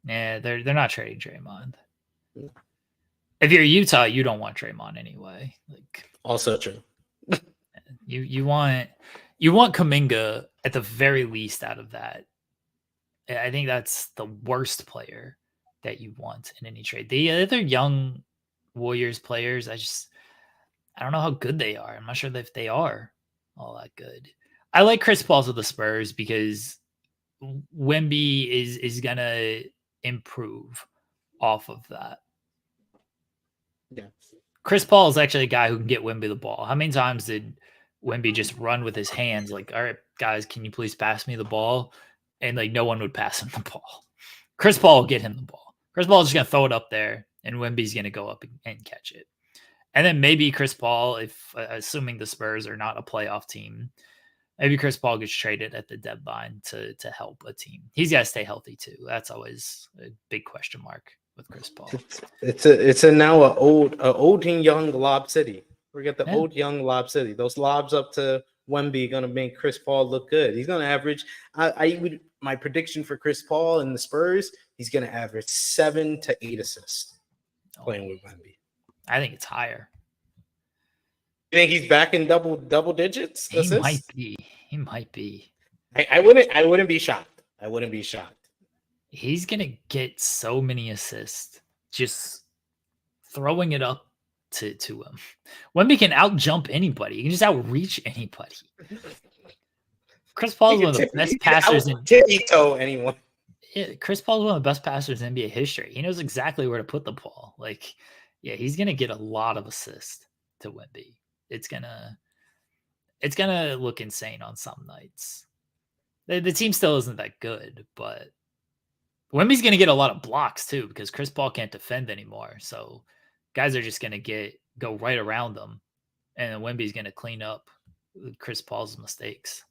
Yeah, they're not trading Draymond. If you're Utah, you don't want Draymond anyway. Like, also true. you want Kuminga at the very least out of that. I think that's the worst player that you want in any trade. The other young Warriors players, I don't know how good they are. I'm not sure if they are all that good. I like Chris Paul to the Spurs because Wemby is gonna improve off of that. Yeah. Chris Paul is actually a guy who can get Wemby the ball. How many times did Wemby just run with his hands like, all right, guys, can you please pass me the ball? And like no one would pass him the ball. Chris Paul will get him the ball. Chris Paul is just gonna throw it up there, and Wemby's gonna go up and catch it. And then maybe Chris Paul, if assuming the Spurs are not a playoff team, maybe Chris Paul gets traded at the deadline to help a team. He's got to stay healthy too. That's always a big question mark with Chris Paul. It's a now a old and young Lob City. We got the old young Lob City. Those lobs up to Wemby going to make Chris Paul look good. He's going to average. My prediction for Chris Paul and the Spurs, he's going to average 7 to 8 assists playing with Wemby. I think it's higher. You think he's back in double digits? He might be. He might be. I wouldn't be shocked. I wouldn't be shocked. He's gonna get so many assists just throwing it up to him. Wemby can out jump anybody. He can just outreach anybody. Chris Paul is one of the best passers in anyone. Yeah, Chris Paul is one of the best passers in NBA history. He knows exactly where to put the ball. Like, yeah, he's gonna get a lot of assists to Wemby. It's gonna look insane on some nights. The team still isn't that good, but Wemby's gonna get a lot of blocks too because Chris Paul can't defend anymore. So guys are just gonna go right around them, and then Wemby's gonna clean up Chris Paul's mistakes.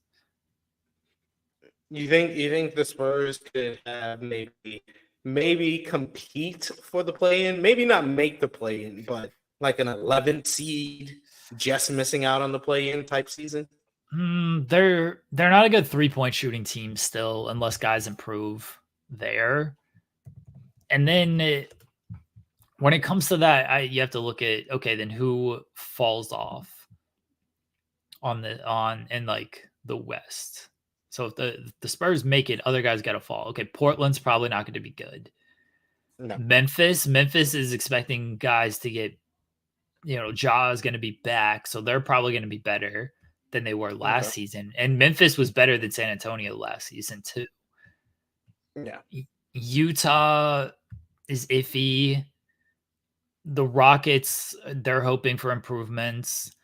You think the Spurs could have maybe compete for the play-in? Maybe not make the play-in, but like an 11th seed, just missing out on the play-in type season? They're not a good 3-point shooting team still, unless guys improve there. And then when it comes to that, you have to look at, okay, then who falls off in like the West. So if the Spurs make it, other guys got to fall. Okay, Portland's probably not going to be good. No. Memphis is expecting guys to get, Ja is going to be back, so they're probably going to be better than they were last season. And Memphis was better than San Antonio last season too. Yeah. Utah is iffy. The Rockets, they're hoping for improvements.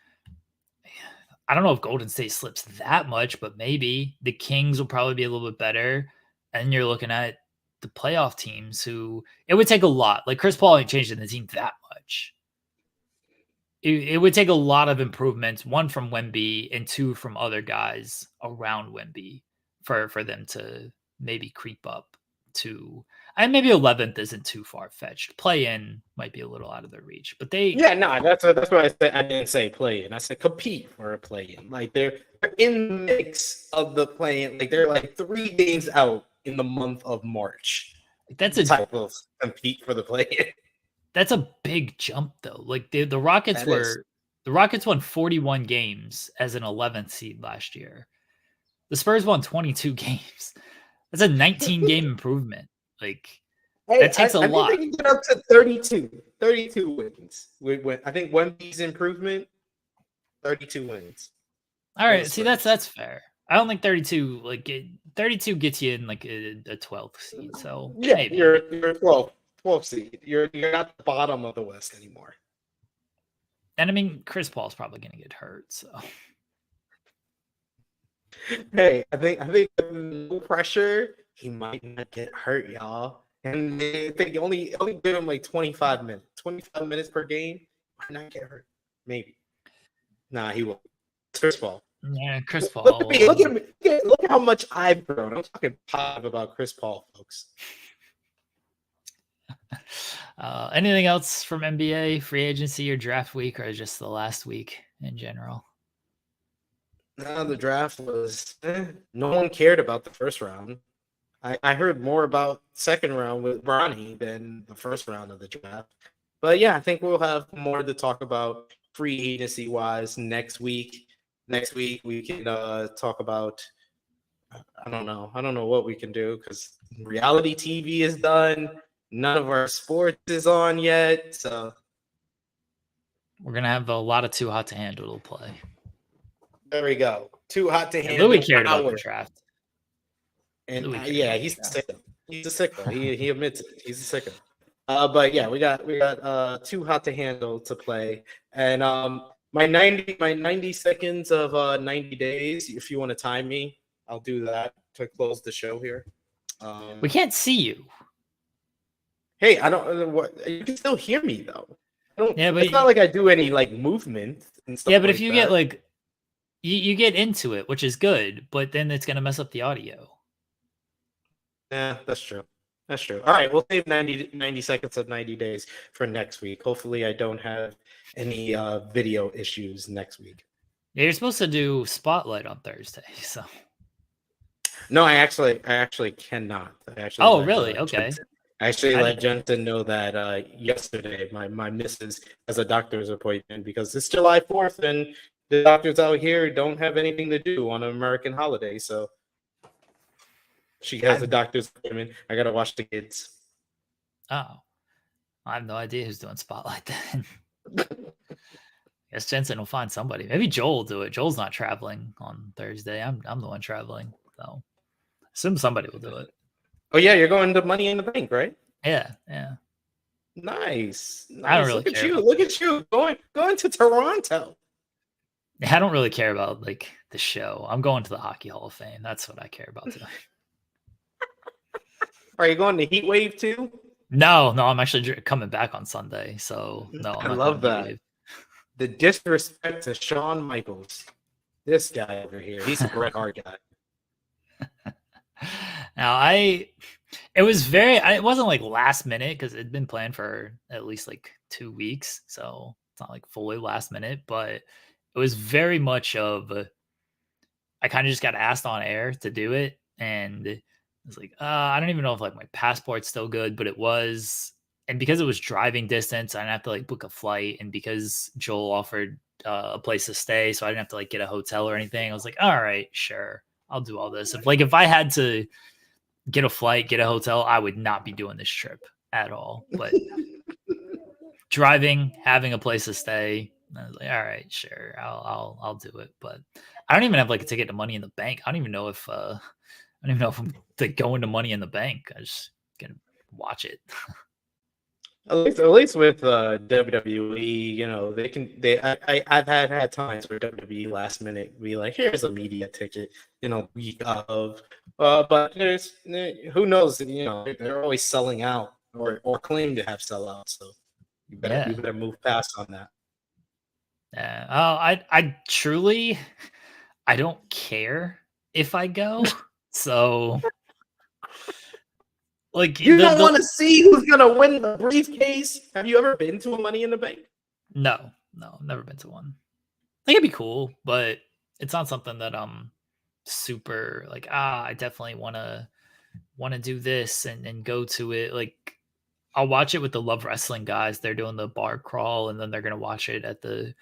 I don't know if Golden State slips that much, but maybe the Kings will probably be a little bit better. And you're looking at the playoff teams who it would take a lot. Like Chris Paul ain't changing the team that much. It would take a lot of improvements, one from Wemby and two from other guys around Wemby for them to maybe creep up to, and maybe 11th isn't too far fetched. Play in might be a little out of their reach, but that's what I said. I didn't say play in. I said compete for a play in. Like they're in the mix of the play in. Like they're like 3 games out in the month of March. That's a type of compete for the play in. That's a big jump though. Like the Rockets the Rockets won 41 games as an 11th seed last year. The Spurs won 22 games. That's a 19 game improvement. Like that takes a lot. I think they can get up to 32 wins. I think Wemby's improvement, 32 wins. All right, see that's fair. I don't think 32 32 gets you in like a 12th seed. So yeah, maybe. You're 12th seed. You're not the bottom of the West anymore. And I mean, Chris Paul's probably going to get hurt. So hey, I think no pressure, he might not get hurt, y'all. And they think only give him like 25 minutes per game. Might not get hurt. Maybe. Nah, he will. Chris Paul. Yeah, Chris Look at Paul. me. Look at me. Look at how much I've grown. I'm talking positive about Chris Paul, folks. Anything else from NBA free agency or draft week, or just the last week in general? No, the draft was. No one cared about the first round. I heard more about second round with Bronny than the first round of the draft. But yeah, I think we'll have more to talk about free agency wise next week. Next week we can talk about. I don't know. I don't know what we can do because reality TV is done. None of our sports is on yet. So We're gonna have a lot of too hot to handle to play. there we go. Too hot to handle. Louis cared about the draft. And yeah, he's a sicko. He's a sicko. He admits it. He's a sicko. But yeah, we got too hot to handle to play. And my 90 seconds of 90 days. If you want to time me, I'll do that to close the show here. We can't see you. Hey, I don't. What you can still hear me though. I don't. Yeah, but it's not like I do any like movement and stuff. Yeah, but like if you that. get like, you get into it, which is good, but then it's gonna mess up the audio. Yeah, that's true. That's true. All right, we'll save 90 seconds of 90 days for next week. Hopefully, I don't have any video issues next week. Yeah, you're supposed to do Spotlight on Thursday, so. No, I actually cannot. Oh, really? Okay. I actually let Jensen know that yesterday. My missus has a doctor's appointment because it's July 4th and the doctors out here don't have anything to do on an American holiday, so she has a doctor's appointment. I gotta watch the kids. Oh, I have no idea who's doing Spotlight then. Guess Jensen will find somebody. Maybe Joel will do it. Joel's not traveling on Thursday. I'm the one traveling, so assume somebody will do it. Oh yeah, you're going to Money in the Bank, right? Yeah. Nice. I don't really care. Look at you going to Toronto. I don't really care about like the show. I'm going to the Hockey Hall of Fame. That's what I care about today. Are you going to Heat Wave too? No, I'm actually coming back on Sunday. So no, I love that. The disrespect to Shawn Michaels. This guy over here, he's a Bret Hart guy. Now it wasn't like last minute because it'd been planned for at least like 2 weeks. So it's not like fully last minute, but it was very much of, I kind of just got asked on air to do it. And it was like, I don't even know if like my passport's still good, but it was. And because it was driving distance, I didn't have to like book a flight. And because Joel offered a place to stay, so I didn't have to like get a hotel or anything. I was like, all right, sure, I'll do all this. If I had to get a flight, get a hotel, I would not be doing this trip at all. But driving, having a place to stay, I was like, all right, sure, I'll do it. But I don't even have like a ticket to Money in the Bank. I don't even know if I'm like going to Money in the Bank. I just gonna watch it. At least with WWE, you know, I've had times where WWE last minute be like, here's a media ticket, you know, week of, but who knows, you know, they're always selling out or claim to have sellouts, so you better move past on that. Yeah. I truly, I don't care if I go, so. Like you don't want to see who's gonna win the briefcase. Have you ever been to a Money in the Bank? No, never been to one. I think it'd be cool, but it's not something that I'm super like. I definitely want to do this and go to it. Like I'll watch it with the Love Wrestling guys. They're doing the bar crawl, and then they're gonna watch it at the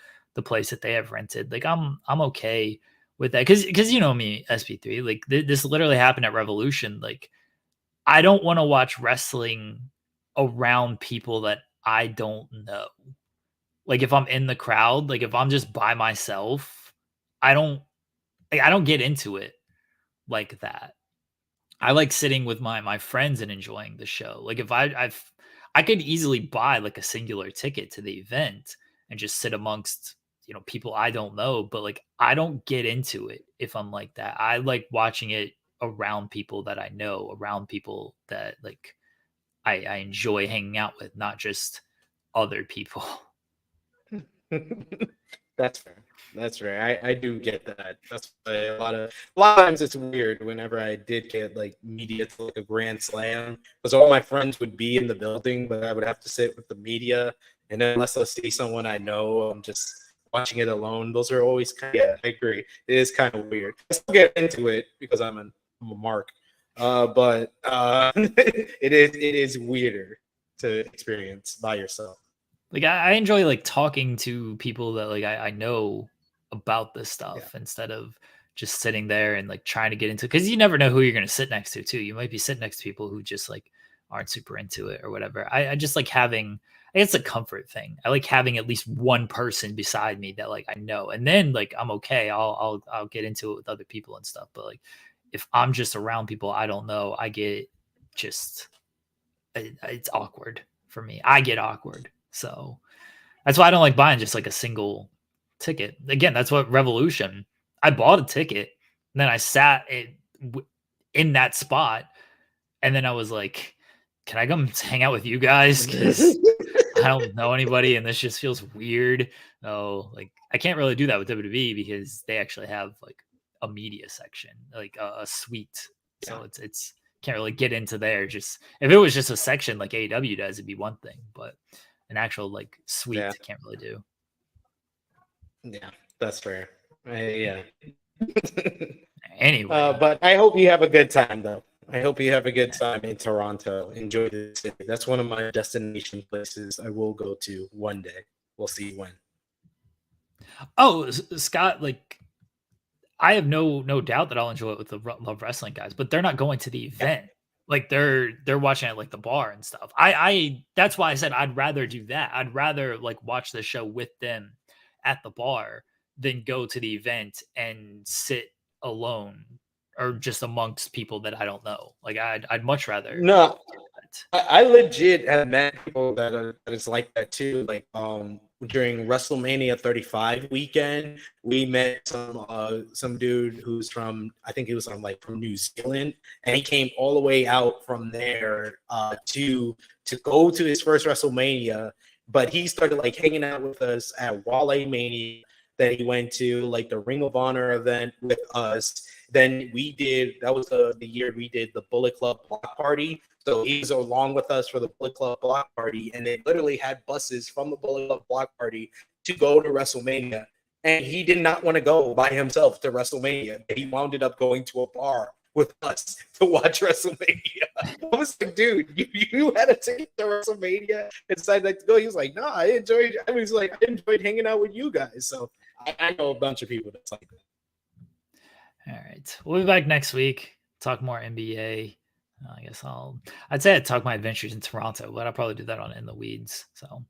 place that they have rented. Like I'm okay with that because you know me, SP3. Like this literally happened at Revolution. Like. I don't want to watch wrestling around people that I don't know. Like if I'm in the crowd, like if I'm just by myself, I don't get into it like that. I like sitting with my friends and enjoying the show. Like if I could easily buy like a singular ticket to the event and just sit amongst, you know, people I don't know, but like I don't get into it if I'm like that. I like watching it around people that I know, around people that like I enjoy hanging out with, not just other people. That's fair. That's right. I do get that. That's why a lot of times it's weird whenever I did get like media to like a grand slam, because all my friends would be in the building, but I would have to sit with the media. And then unless I see someone I know, I'm just watching it alone. Those are always kind of, yeah, I agree. It is kind of weird. I still get into it because I'm a mark. But it is weirder to experience by yourself. Like I enjoy like talking to people that like I know about this Yeah. stuff instead of just sitting there and like trying to get into, because you never know who you're going to sit next to too. You might be sitting next to people who just like aren't super into it or whatever. I just like having, I guess, a comfort thing. I like having at least one person beside me that like I know, and then like I'm okay. I'll get into it with other people and stuff. But like if I'm just around people I don't know, I get just it's awkward for me. I get awkward. So that's why I don't like buying just like a single ticket. Again, that's what Revolution. I bought a ticket, and then I sat in that spot, and then I was like, "Can I come hang out with you guys? Because I don't know anybody, and this just feels weird." Oh, like I can't really do that with WWE because they actually have like a media section, like a suite. So Yeah. it's can't really get into there. Just if it was just a section like AEW does, it'd be one thing, but an actual like Yeah. suite can't really do. Yeah, that's fair. Yeah. Anyway, But I hope you have a good time, though. I hope you have a good time in Toronto. Enjoy the city. That's one of my destination places I will go to one day. We'll see when. oh Scott, like I have no doubt that I'll enjoy it with the Love Wrestling guys, but they're not going to the Yeah. event. Like they're watching at like the bar and stuff. I that's why I said I'd rather do that. I'd rather like watch the show with them at the bar than go to the event and sit alone or just amongst people that I don't know. Like I'd much rather No, do that. I legit have met people that is like that too. Like during WrestleMania 35 weekend, we met some dude who's from, I think he was from New Zealand, and he came all the way out from there to go to his first WrestleMania. But he started like hanging out with us at Wale Mania, that he went to like the Ring of Honor event with us. Then that was the year we did the Bullet Club block party. So he was along with us for the Bullet Club block party, and they literally had buses from the Bullet Club block party to go to WrestleMania. And he did not want to go by himself to WrestleMania. He wound up going to a bar with us to watch WrestleMania. I was like, dude, you had a ticket to WrestleMania and decided like to go. He was like, no, I enjoyed hanging out with you guys. So I know a bunch of people that's like that. All right. We'll be back next week. Talk more NBA. I guess I'd say I'd talk my adventures in Toronto, but I'll probably do that on In the Weeds. So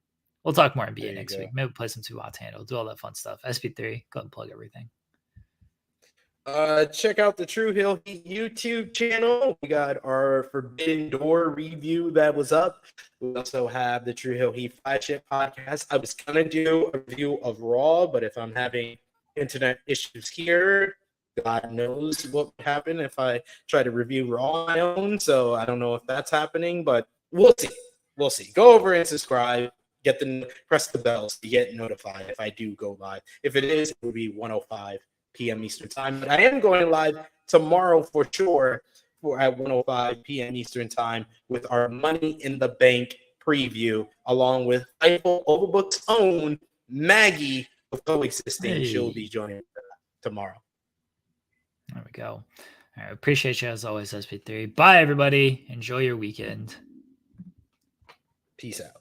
we'll talk more NBA next week. Maybe we'll play some 2 Handle, do all that fun stuff. SP3, go ahead and plug everything. Check out the True Hill Heat YouTube channel. We got our Forbidden Door review that was up. We also have the True Hill Heat flagship podcast. I was gonna do a review of Raw, but if I'm having internet issues here, God knows what would happen if I try to review Raw on my own. So I don't know if that's happening, but we'll see. We'll see. Go over and subscribe. Press the bell so you get notified if I do go live. If it is, it will be 1:05 p.m. Eastern time. But I am going live tomorrow for sure at 1:05 p.m. Eastern time with our Money in the Bank preview, along with Eiffel Overbook's own Maggie of Coexisting. Hey. She'll be joining tomorrow. There we go. All right. Appreciate you as always, SP3. Bye, everybody. Enjoy your weekend. Peace out.